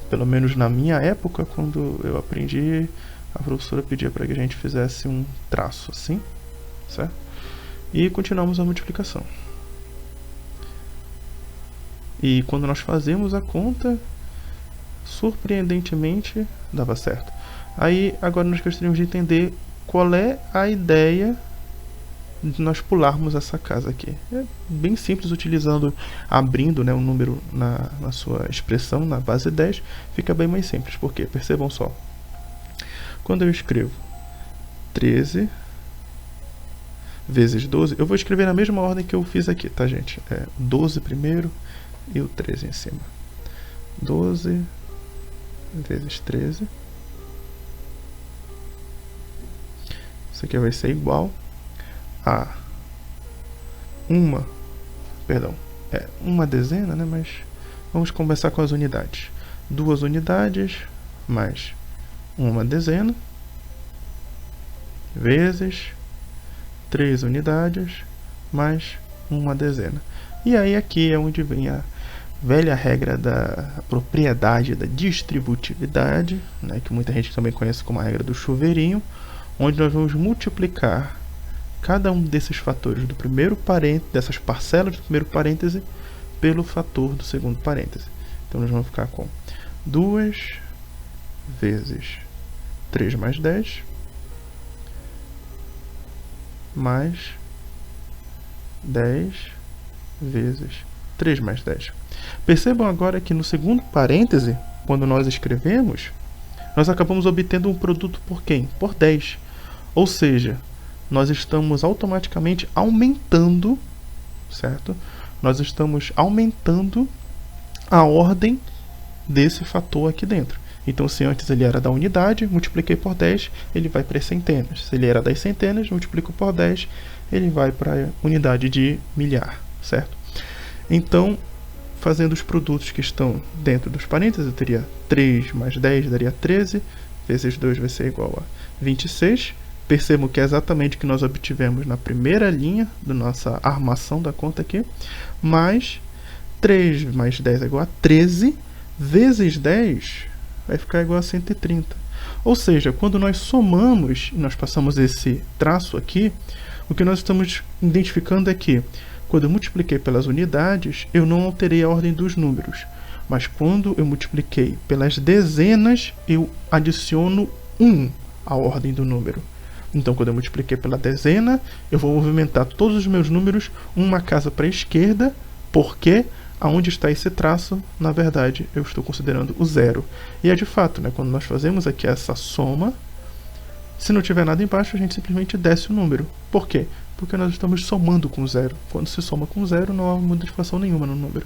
Pelo menos na minha época, quando eu aprendi, a professora pedia para que a gente fizesse um traço assim, certo? E continuamos a multiplicação. E quando nós fazemos a conta, surpreendentemente, dava certo. Aí, agora nós gostaríamos de entender qual é a ideia de nós pularmos essa casa aqui. É bem simples, abrindo, né, um número na sua expressão, na base 10, fica bem mais simples. Por quê? Percebam só. Quando eu escrevo 13 vezes 12, eu vou escrever na mesma ordem que eu fiz aqui, tá, gente? 12 primeiro e o 13 em cima. 12 vezes 13. Isso aqui vai ser igual a uma dezena, né? Mas vamos começar com as unidades. 2 unidades mais uma dezena vezes 3 unidades mais uma dezena. E aí aqui é onde vem a velha regra da propriedade da distributividade, né, que muita gente também conhece como a regra do chuveirinho, onde nós vamos multiplicar cada um desses fatores do primeiro parêntese, dessas parcelas do primeiro parêntese, pelo fator do segundo parêntese. Então nós vamos ficar com 2 vezes 3 mais 10 mais 10 vezes 3 mais 10. Percebam agora que no segundo parêntese, quando nós escrevemos, nós acabamos obtendo um produto por quem? Por 10. Ou seja, nós estamos automaticamente aumentando, certo? Nós estamos aumentando a ordem desse fator aqui dentro. Então, se antes ele era da unidade, multipliquei por 10, ele vai para as centenas. Se ele era das centenas, multiplico por 10, ele vai para a unidade de milhar, certo? Então, fazendo os produtos que estão dentro dos parênteses, eu teria 3 mais 10 daria 13, vezes 2 vai ser igual a 26. Percebam que é exatamente o que nós obtivemos na primeira linha da nossa armação da conta aqui, mais 3 mais 10 é igual a 13, vezes 10 vai ficar igual a 130. Ou seja, quando nós somamos e nós passamos esse traço aqui, O que nós estamos identificando é que, quando eu multipliquei pelas unidades, eu não alterei a ordem dos números. Mas quando eu multipliquei pelas dezenas, eu adiciono 1 à ordem do número. Então, quando eu multipliquei pela dezena, eu vou movimentar todos os meus números uma casa para a esquerda, porque aonde está esse traço, na verdade, eu estou considerando o zero. E é de fato, né, quando nós fazemos aqui essa soma, se não tiver nada embaixo, a gente simplesmente desce o número. Por quê? Porque nós estamos somando com zero. Quando se soma com zero, não há modificação nenhuma no número.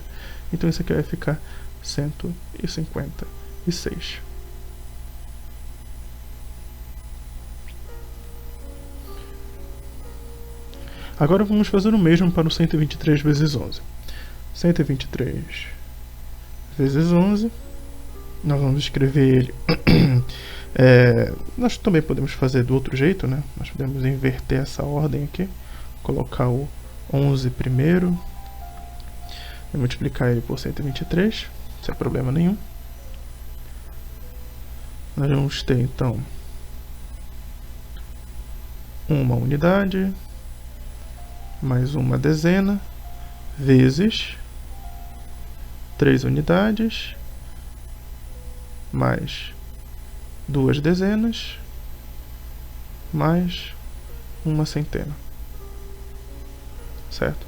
Então isso aqui vai ficar 156. Agora vamos fazer o mesmo para o 123 vezes 11. 123 vezes 11. Nós vamos escrever ele... nós também podemos fazer do outro jeito, né? Nós podemos inverter essa ordem aqui. Colocar o 11 primeiro. E multiplicar ele por 123. Sem problema nenhum. Nós vamos ter, então, uma unidade mais uma dezena vezes 3 unidades mais 2 dezenas mais uma centena. Certo?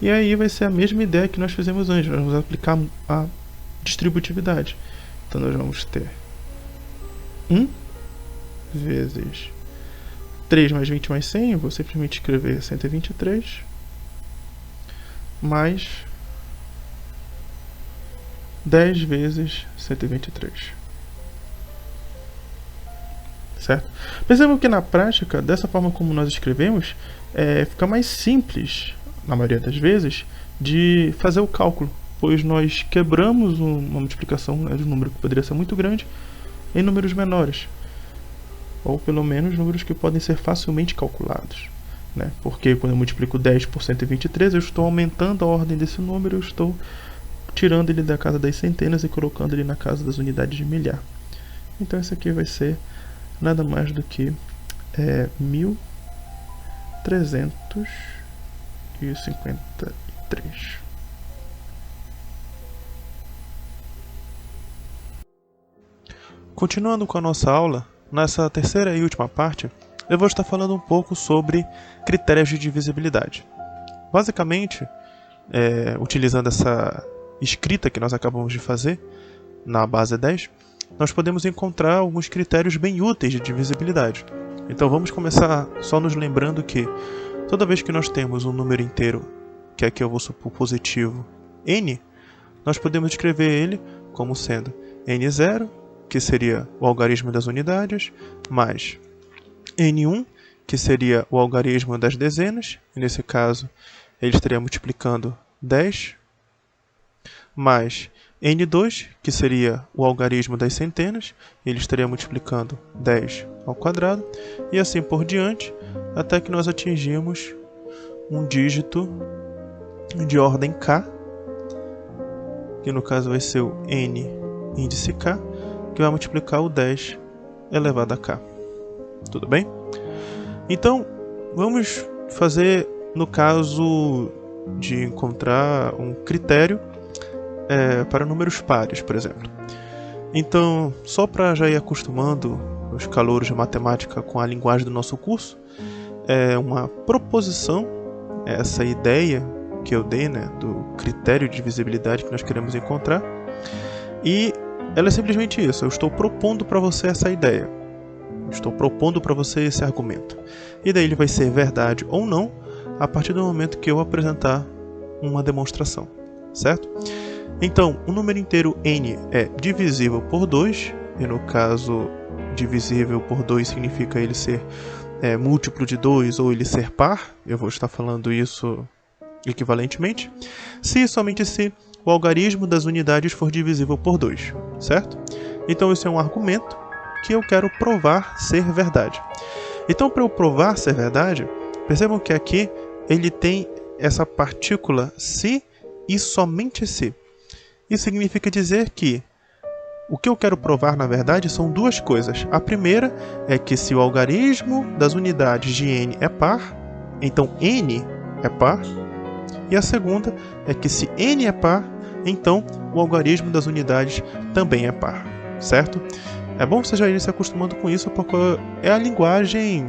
E aí vai ser a mesma ideia que nós fizemos antes. Nós vamos aplicar a distributividade. Então nós vamos ter 1 vezes 3 mais 20 mais 100, eu vou simplesmente escrever 123, mais 10 vezes 123. Certo? Percebam que na prática, dessa forma como nós escrevemos, fica mais simples, na maioria das vezes, de fazer o cálculo, pois nós quebramos uma multiplicação, né, de um número que poderia ser muito grande em números menores. Ou pelo menos números que podem ser facilmente calculados, né? Porque quando eu multiplico 10 por 123, eu estou aumentando a ordem desse número, eu estou tirando ele da casa das centenas e colocando ele na casa das unidades de milhar. Então isso aqui vai ser nada mais do que 1353. Continuando com a nossa aula, nessa terceira e última parte, eu vou estar falando um pouco sobre critérios de divisibilidade. Basicamente, utilizando essa escrita que nós acabamos de fazer na base 10, nós podemos encontrar alguns critérios bem úteis de divisibilidade. Então vamos começar só nos lembrando que toda vez que nós temos um número inteiro, que aqui eu vou supor positivo, n, nós podemos escrever ele como sendo n0, que seria o algarismo das unidades, mais n1, que seria o algarismo das dezenas, e nesse caso ele estaria multiplicando 10, mais n2, que seria o algarismo das centenas, ele estaria multiplicando 10 ao quadrado, e assim por diante, até que nós atingimos um dígito de ordem k, que no caso vai ser o n índice k, que vai multiplicar o 10 elevado a k. Tudo bem? Então, vamos fazer no caso de encontrar um critério para números pares, por exemplo. Então, só para já ir acostumando os calouros de matemática com a linguagem do nosso curso, uma proposição, essa ideia que eu dei, né, do critério de divisibilidade que nós queremos encontrar, e ela é simplesmente isso. Eu estou propondo para você essa ideia. Estou propondo para você esse argumento. E daí ele vai ser verdade ou não a partir do momento que eu apresentar uma demonstração. Certo? Então, o número inteiro n é divisível por 2. E no caso, divisível por 2 significa ele ser múltiplo de 2 ou ele ser par. Eu vou estar falando isso equivalentemente. Se e somente se o algarismo das unidades for divisível por 2, certo? Então esse é um argumento que eu quero provar ser verdade. Então, para eu provar ser verdade, percebam que aqui ele tem essa partícula se e somente se. Isso significa dizer que o que eu quero provar, na verdade, são duas coisas. A primeira é que se o algarismo das unidades de n é par, então n é par. E a segunda é que se n é par, então o algarismo das unidades também é par, certo? É bom você já ir se acostumando com isso, porque é a linguagem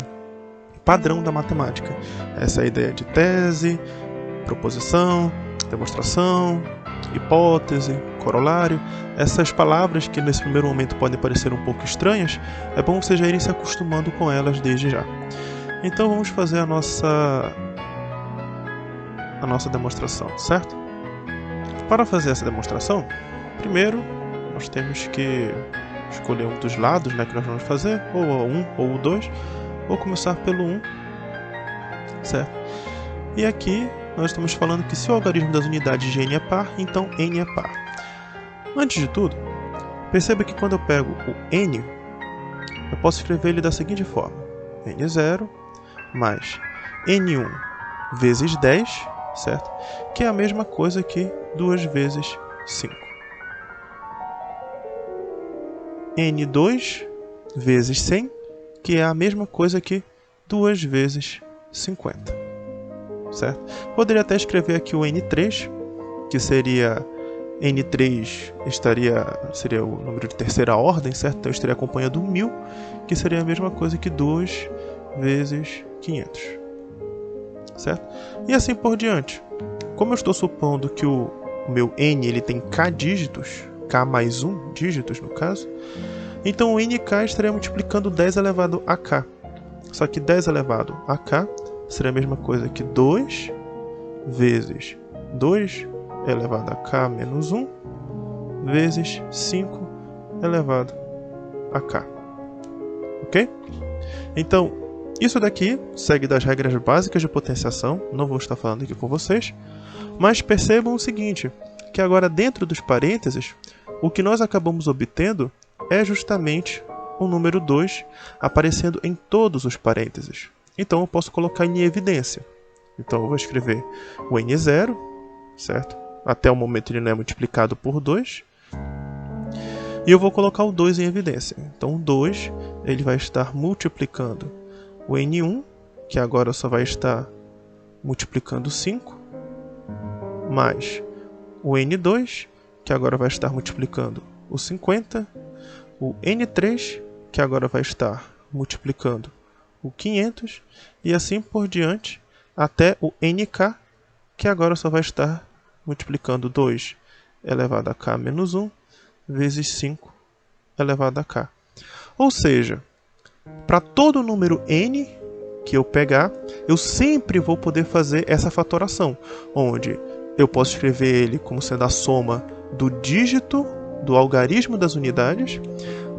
padrão da matemática. Essa é a ideia de tese, proposição, demonstração, hipótese, corolário. Essas palavras que nesse primeiro momento podem parecer um pouco estranhas, é bom você já ir se acostumando com elas desde já. Então vamos fazer a nossa demonstração, certo? Para fazer essa demonstração, primeiro nós temos que escolher um dos lados, né, que nós vamos fazer, ou o 1 ou o 2. Vou começar pelo 1, certo? E aqui nós estamos falando que se o algarismo das unidades de n é par, então n é par. Antes de tudo, perceba que quando eu pego o n, eu posso escrever ele da seguinte forma: n0 mais n1 vezes 10, certo? Que é a mesma coisa que 2 vezes 5. n2 vezes 100, que é a mesma coisa que 2 vezes 50, certo? Poderia até escrever aqui o n3, que seria n3 seria o número de terceira ordem, certo? Então eu estaria acompanhando 1000, que seria a mesma coisa que 2 vezes 500, certo? E assim por diante. Como eu estou supondo que o meu n ele tem k dígitos, k mais 1 dígitos no caso, então o nk estaria multiplicando 10 elevado a k. Só que 10 elevado a k seria a mesma coisa que 2 vezes 2 elevado a k menos 1 vezes 5 elevado a k. Ok? Então, isso daqui segue das regras básicas de potenciação, não vou estar falando aqui com vocês, mas percebam o seguinte, que agora dentro dos parênteses, o que nós acabamos obtendo é justamente o número 2 aparecendo em todos os parênteses. Então eu posso colocar em evidência. Então eu vou escrever o n0, certo? Até o momento ele não é multiplicado por 2. E eu vou colocar o 2 em evidência. Então o 2 ele vai estar multiplicando o n1, que agora só vai estar multiplicando 5, mais o n2, que agora vai estar multiplicando o 50, o n3, que agora vai estar multiplicando o 500, e assim por diante, até o nk, que agora só vai estar multiplicando 2 elevado a k menos 1, vezes 5 elevado a k. Ou seja, para todo número n que eu pegar, eu sempre vou poder fazer essa fatoração, onde eu posso escrever ele como sendo a soma do dígito do algarismo das unidades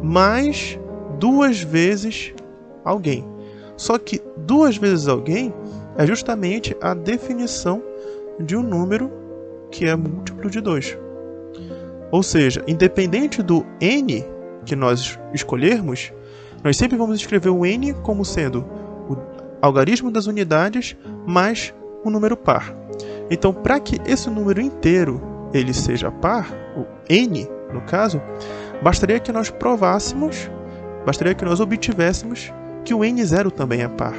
mais 2 vezes alguém. Só que 2 vezes alguém é justamente a definição de um número que é múltiplo de 2. Ou seja, independente do n que nós escolhermos, nós sempre vamos escrever o n como sendo o algarismo das unidades mais um número par. Então, para que esse número inteiro ele seja par, o n no caso, bastaria que nós obtivéssemos que o n0 também é par.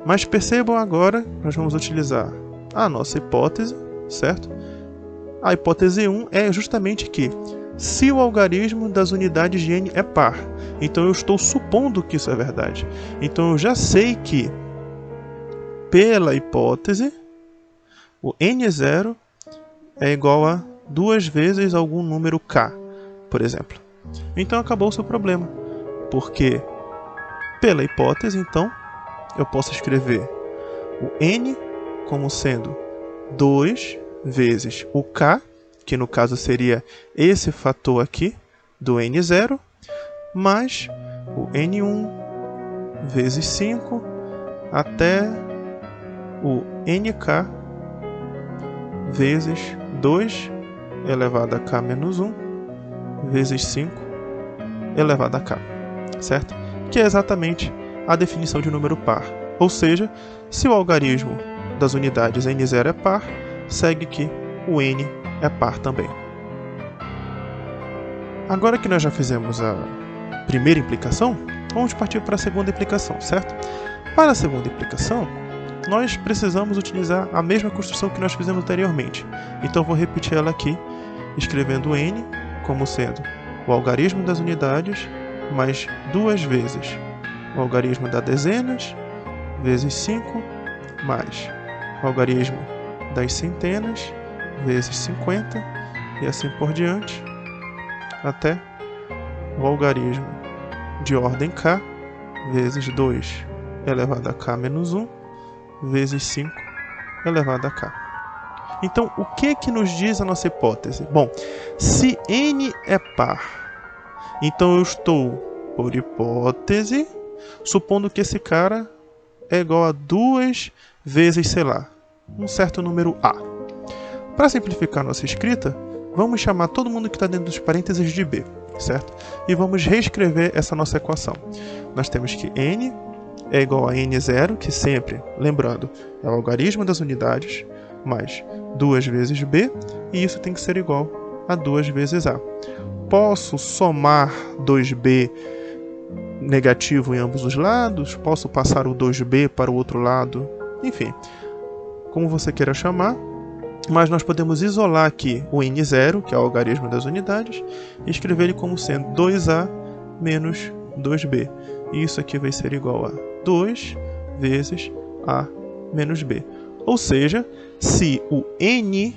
Mas percebam agora, nós vamos utilizar a nossa hipótese, certo? A hipótese 1 é justamente que se o algarismo das unidades de n é par, então eu estou supondo que isso é verdade. Então eu já sei que, pela hipótese, o n0 é igual a 2 vezes algum número k, por exemplo. Então acabou o seu problema, porque pela hipótese, então, eu posso escrever o n como sendo 2 vezes o k, que no caso seria esse fator aqui do n0, mais o n1 vezes 5 até o nk vezes 2 elevado a k menos 1 vezes 5 elevado a k, certo? Que é exatamente a definição de número par. Ou seja, se o algarismo das unidades n0 é par, segue que o n é par também. Agora que nós já fizemos a primeira implicação, vamos partir para a segunda implicação, certo? Para a segunda implicação, nós precisamos utilizar a mesma construção que nós fizemos anteriormente. Então, vou repetir ela aqui, escrevendo n como sendo o algarismo das unidades mais 2 vezes o algarismo das dezenas vezes 5 mais o algarismo das centenas vezes 50 e assim por diante, até o algarismo de ordem k vezes 2 elevado a k menos 1 vezes 5 elevado a k. Então, o que nos diz a nossa hipótese? Bom, se n é par, então eu estou, por hipótese, supondo que esse cara é igual a 2 vezes, sei lá, um certo número a. Para simplificar nossa escrita, vamos chamar todo mundo que está dentro dos parênteses de b, certo? E vamos reescrever essa nossa equação. Nós temos que n é igual a n0, que sempre, lembrando, é o algarismo das unidades, mais 2 vezes b, e isso tem que ser igual a 2 vezes a. Posso somar 2b negativo em ambos os lados, posso passar o 2b para o outro lado, enfim, como você queira chamar, mas nós podemos isolar aqui o n0, que é o algarismo das unidades, e escrever ele como sendo 2a menos 2b. E isso aqui vai ser igual a 2 vezes a menos b. Ou seja, se o n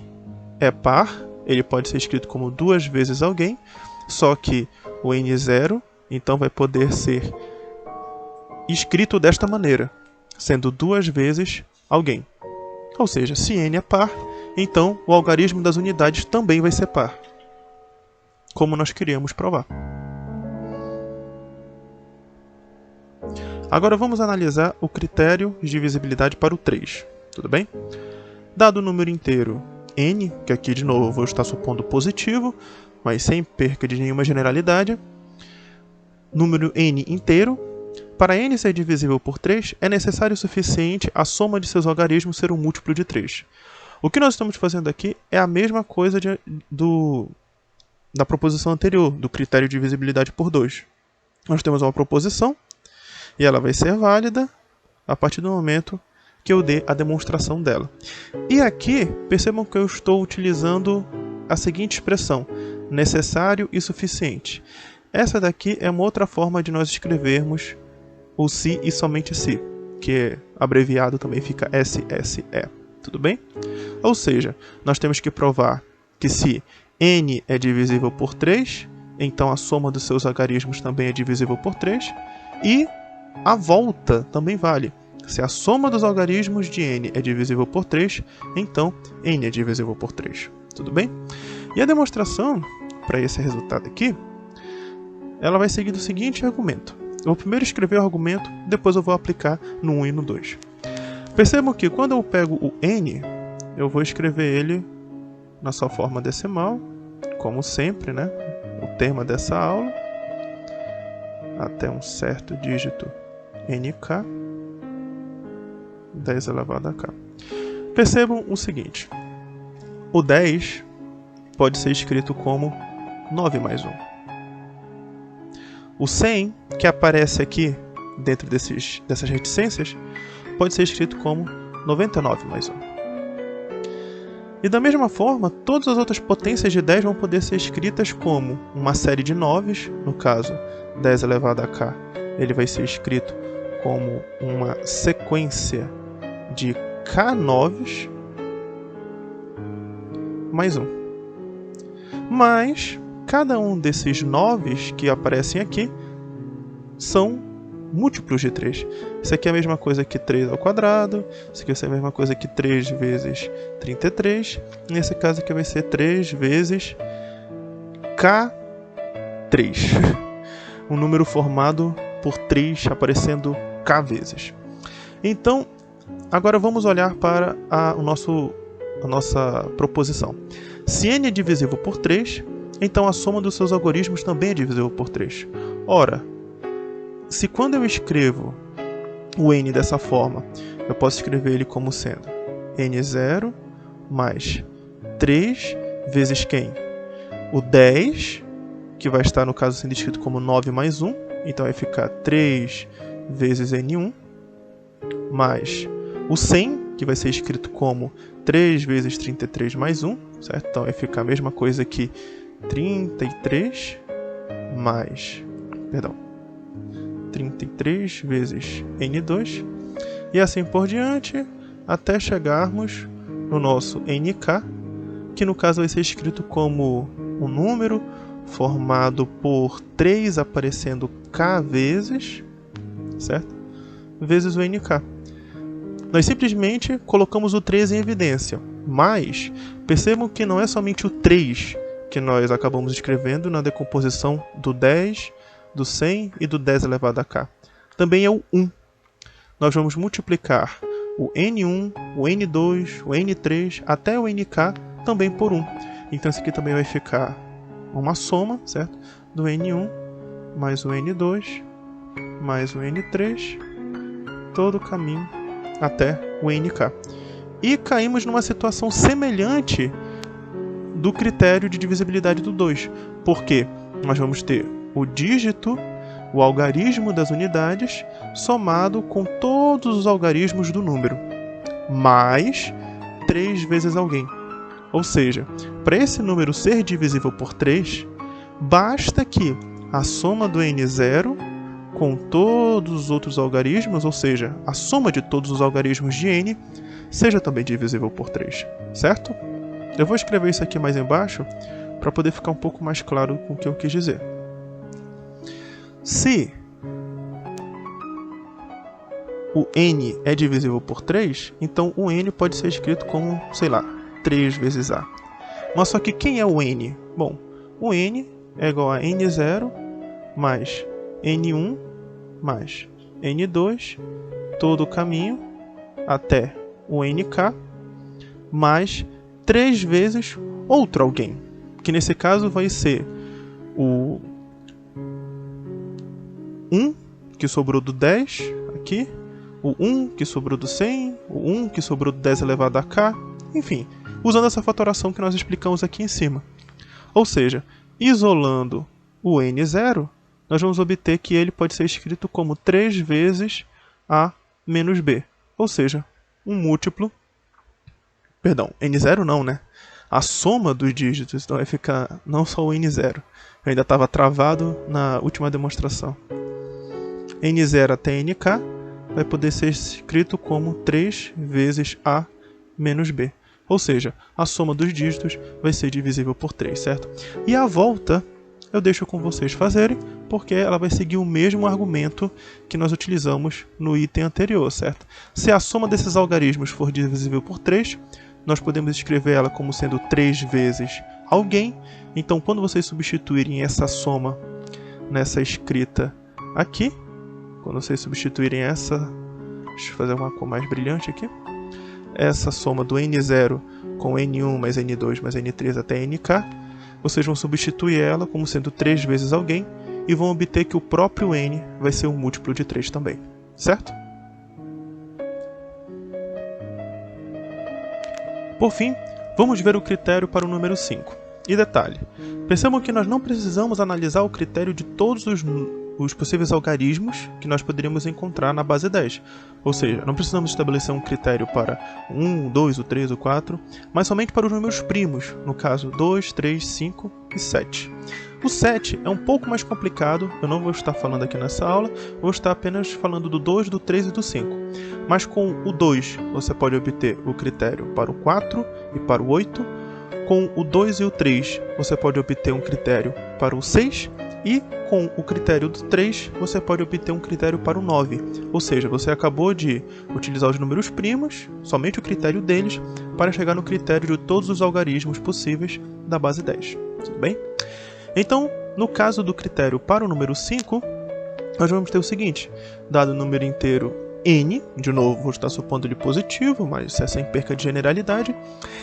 é par, ele pode ser escrito como 2 vezes alguém, só que o n0, então, vai poder ser escrito desta maneira, sendo 2 vezes alguém. Ou seja, se n é par, então o algarismo das unidades também vai ser par, como nós queríamos provar. Agora vamos analisar o critério de divisibilidade para o 3, tudo bem? Dado o número inteiro n, que aqui de novo eu vou estar supondo positivo, mas sem perca de nenhuma generalidade, número n inteiro, para n ser divisível por 3, é necessário o suficiente a soma de seus algarismos ser um múltiplo de 3. O que nós estamos fazendo aqui é a mesma coisa da proposição anterior, do critério de divisibilidade por 2. Nós temos uma proposição, e ela vai ser válida a partir do momento que eu dê a demonstração dela. E aqui, percebam que eu estou utilizando a seguinte expressão, necessário e suficiente. Essa daqui é uma outra forma de nós escrevermos o se e somente se, que abreviado também fica SSE, tudo bem? Ou seja, nós temos que provar que se n é divisível por 3, então a soma dos seus algarismos também é divisível por 3, e a volta também vale. Se a soma dos algarismos de n é divisível por 3, então n é divisível por 3, tudo bem? E a demonstração para esse resultado aqui, ela vai seguir do seguinte argumento. Eu vou primeiro escrever o argumento, depois eu vou aplicar no 1 e no 2. Percebam que quando eu pego o n, eu vou escrever ele na sua forma decimal, como sempre, né? O tema dessa aula, até um certo dígito nk, 10 elevado a k. Percebam o seguinte, o 10 pode ser escrito como 9 mais 1. O 100, que aparece aqui dentro dessas reticências, pode ser escrito como 99 mais 1. E da mesma forma, todas as outras potências de 10 vão poder ser escritas como uma série de 9s, no caso 10 elevado a k, ele vai ser escrito como uma sequência de k9s mais 1. Mas cada um desses 9s que aparecem aqui são múltiplos de 3. Isso aqui é a mesma coisa que 3 ao quadrado, isso aqui é a mesma coisa que 3 vezes 33, nesse caso aqui vai ser 3 vezes K3. Um número formado por 3 aparecendo K vezes. Então, agora vamos olhar para a nossa proposição. Se n é divisível por 3, então a soma dos seus algarismos também é divisível por 3. Ora, se quando eu escrevo o n dessa forma, eu posso escrever ele como sendo n0 mais 3 vezes quem? O 10, que vai estar no caso sendo escrito como 9 mais 1, então vai ficar 3 vezes n1, mais O 100, que vai ser escrito como 3 vezes 33 mais 1, certo? Então vai ficar a mesma coisa que 33 vezes N2, e assim por diante, até chegarmos no nosso NK, que no caso vai ser escrito como um número formado por 3 aparecendo K vezes, certo? Vezes o NK. Nós simplesmente colocamos o 3 em evidência, mas percebam que não é somente o 3 que nós acabamos escrevendo na decomposição do 10, do 100 e do 10 elevado a K. Também é o 1. Nós vamos multiplicar o N1, o N2, o N3 até o NK também por 1. Então isso aqui também vai ficar uma soma, certo? Do N1 mais o N2 mais o N3, todo o caminho até o NK. E caímos numa situação semelhante do critério de divisibilidade do 2, porque nós vamos ter o dígito, o algarismo das unidades, somado com todos os algarismos do número, mais 3 vezes alguém. Ou seja, para esse número ser divisível por 3, basta que a soma do n0 com todos os outros algarismos, ou seja, a soma de todos os algarismos de n, seja também divisível por 3, certo? Eu vou escrever isso aqui mais embaixo para poder ficar um pouco mais claro com o que eu quis dizer. Se o n é divisível por 3, então o n pode ser escrito como, sei lá, 3 vezes a. Mas só que quem é o n? Bom, o n é igual a n0 mais n1 mais n2, todo o caminho até o nk, mais 3 vezes outro alguém, que nesse caso vai ser o 1 que sobrou do 10 aqui, o 1 que sobrou do 100, o 1 que sobrou do 10 elevado a k, enfim, usando essa fatoração que nós explicamos aqui em cima. Ou seja, isolando o n0, nós vamos obter que ele pode ser escrito como 3 vezes a menos b, ou seja, um múltiplo, perdão, n0 não, né? A soma dos dígitos, então vai ficar não só o n0, eu ainda estava travado na última demonstração. n0 até nk vai poder ser escrito como 3 vezes a menos b. Ou seja, a soma dos dígitos vai ser divisível por 3, certo? E a volta eu deixo com vocês fazerem, porque ela vai seguir o mesmo argumento que nós utilizamos no item anterior, certo? Se a soma desses algarismos for divisível por 3, nós podemos escrever ela como sendo 3 vezes alguém. Então, quando vocês substituírem essa soma nessa escrita aqui, quando vocês substituírem essa, deixa eu fazer uma cor mais brilhante aqui, essa soma do n0 com n1 mais n2 mais n3 até nk, vocês vão substituir ela como sendo 3 vezes alguém e vão obter que o próprio n vai ser um múltiplo de 3 também, certo? Por fim, vamos ver o critério para o número 5. E detalhe, percebam que nós não precisamos analisar o critério de todos os possíveis algarismos que nós poderíamos encontrar na base 10. Ou seja, não precisamos estabelecer um critério para 1, 2, o 3, o 4, mas somente para os números primos, no caso 2, 3, 5 e 7. O 7 é um pouco mais complicado, eu não vou estar falando aqui nessa aula, vou estar apenas falando do 2, do 3 e do 5. Mas com o 2 você pode obter o critério para o 4 e para o 8, com o 2 e o 3 você pode obter um critério para o 6, e com o critério do 3 você pode obter um critério para o 9. Ou seja, você acabou de utilizar os números primos, somente o critério deles, para chegar no critério de todos os algarismos possíveis da base 10. Tudo bem? Então, no caso do critério para o número 5, nós vamos ter o seguinte: dado o número inteiro n, de novo vou estar supondo ele positivo, mas é sem perca de generalidade,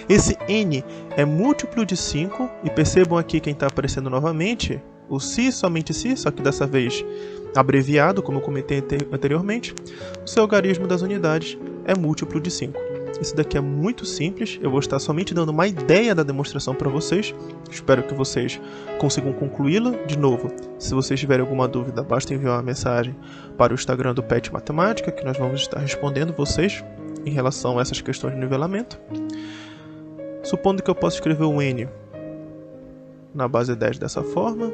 esse n é múltiplo de 5, e percebam aqui quem está aparecendo novamente, o si, somente si, só que dessa vez abreviado, como eu comentei anteriormente, o seu algarismo das unidades é múltiplo de 5. Esse daqui é muito simples, eu vou estar somente dando uma ideia da demonstração para vocês. Espero que vocês consigam concluí-la. De novo, se vocês tiverem alguma dúvida, basta enviar uma mensagem para o Instagram do PET Matemática, que nós vamos estar respondendo vocês em relação a essas questões de nivelamento. Supondo que eu possa escrever o n na base 10 dessa forma,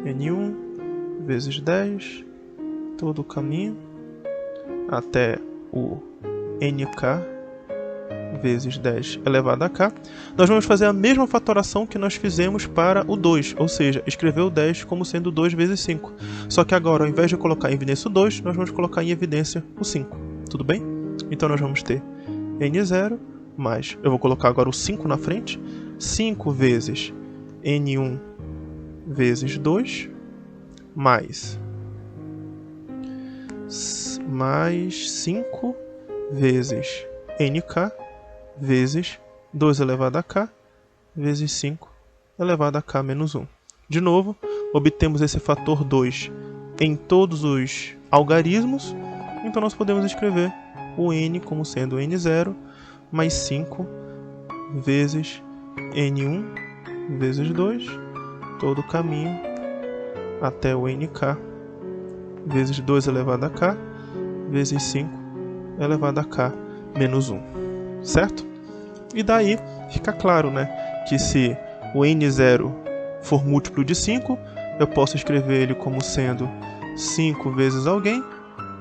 n1 vezes 10, todo o caminho até o nk vezes 10 elevado a k, nós vamos fazer a mesma fatoração que nós fizemos para o 2, ou seja, escrever o 10 como sendo 2 vezes 5. Só que agora, ao invés de colocar em evidência o 2, nós vamos colocar em evidência o 5. Tudo bem? Então nós vamos ter n0 mais, eu vou colocar agora o 5 na frente, 5 vezes n1 vezes 2, mais 5 vezes nk vezes 2 elevado a k vezes 5 elevado a k menos 1. De novo, obtemos esse fator 2 em todos os algarismos, então nós podemos escrever o n como sendo n0 mais 5 vezes n1 vezes 2, todo o caminho até o nk vezes 2 elevado a k vezes 5 elevado a k menos 1, certo? E daí fica claro, né, que se o n0 for múltiplo de 5, eu posso escrever ele como sendo 5 vezes alguém,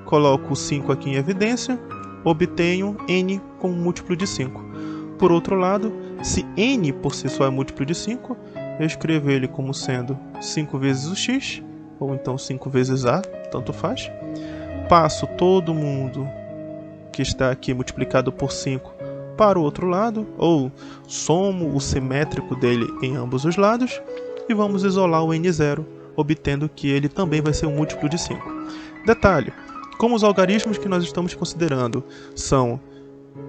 coloco o 5 aqui em evidência, obtenho n como múltiplo de 5. Por outro lado, se n por si só é múltiplo de 5, eu escrevo ele como sendo 5 vezes o x, ou então 5 vezes a, tanto faz. Passo todo mundo que está aqui multiplicado por 5 para o outro lado, ou somo o simétrico dele em ambos os lados, e vamos isolar o n0, obtendo que ele também vai ser um múltiplo de 5. Detalhe, como os algarismos que nós estamos considerando são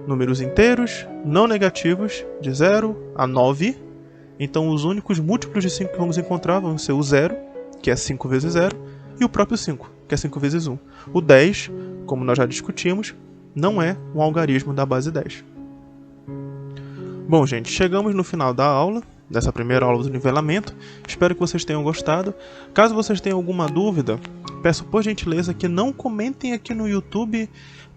números inteiros, não negativos, de 0 a 9, então os únicos múltiplos de 5 que vamos encontrar vão ser o 0, que é 5 vezes 0, e o próprio 5, que é 5 vezes 1. O 10, como nós já discutimos, não é um algarismo da base 10. Bom, gente, chegamos no final da aula, dessa primeira aula do nivelamento. Espero que vocês tenham gostado. Caso vocês tenham alguma dúvida, peço por gentileza que não comentem aqui no YouTube,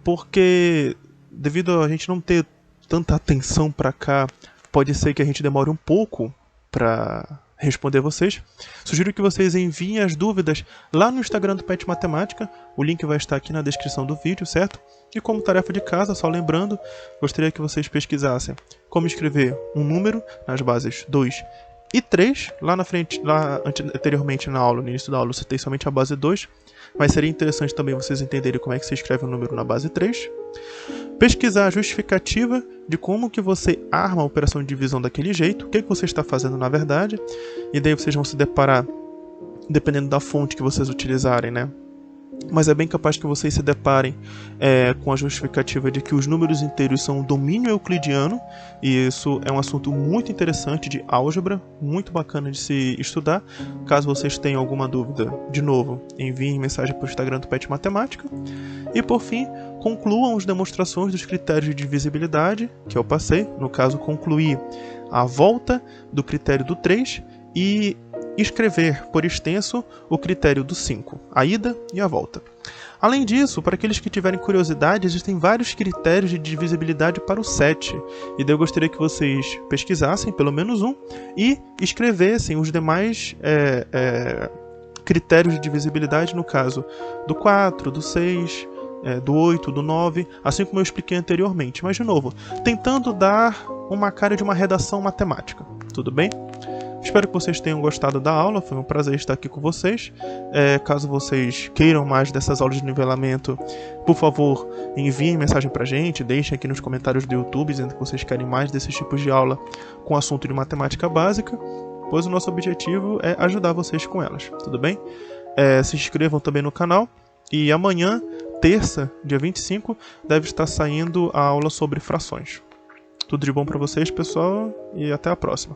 porque devido a gente não ter tanta atenção para cá, pode ser que a gente demore um pouco para responder vocês. Sugiro que vocês enviem as dúvidas lá no Instagram do PET Matemática. O link vai estar aqui na descrição do vídeo, certo? E como tarefa de casa, só lembrando, gostaria que vocês pesquisassem como escrever um número nas bases 2 e 3. Lá na frente, anteriormente na aula, no início da aula, eu citei somente a base 2, mas seria interessante também vocês entenderem como é que se escreve um número na base 3. Pesquisar a justificativa de como que você arma a operação de divisão daquele jeito, o que você está fazendo na verdade, e daí vocês vão se deparar, dependendo da fonte que vocês utilizarem, né? Mas é bem capaz que vocês se deparem com a justificativa de que os números inteiros são um domínio euclidiano, e isso é um assunto muito interessante de álgebra, muito bacana de se estudar. Caso vocês tenham alguma dúvida, de novo, enviem mensagem para o Instagram do PET Matemática. E por fim, concluam as demonstrações dos critérios de divisibilidade que eu passei, no caso concluir a volta do critério do 3 e escrever por extenso o critério do 5, a ida e a volta. Além disso, para aqueles que tiverem curiosidade, existem vários critérios de divisibilidade para o 7, e daí eu gostaria que vocês pesquisassem pelo menos um e escrevessem os demais critérios de divisibilidade, no caso do 4, do 6, do 8, do 9, assim como eu expliquei anteriormente, mas de novo, tentando dar uma cara de uma redação matemática, tudo bem? Espero que vocês tenham gostado da aula, foi um prazer estar aqui com vocês. Caso vocês queiram mais dessas aulas de nivelamento, por favor, enviem mensagem pra gente, deixem aqui nos comentários do YouTube dizendo que vocês querem mais desses tipos de aula com assunto de matemática básica, pois o nosso objetivo é ajudar vocês com elas, tudo bem? Se inscrevam também no canal, e amanhã, terça, dia 25, deve estar saindo a aula sobre frações. Tudo de bom pra vocês, pessoal, e até a próxima.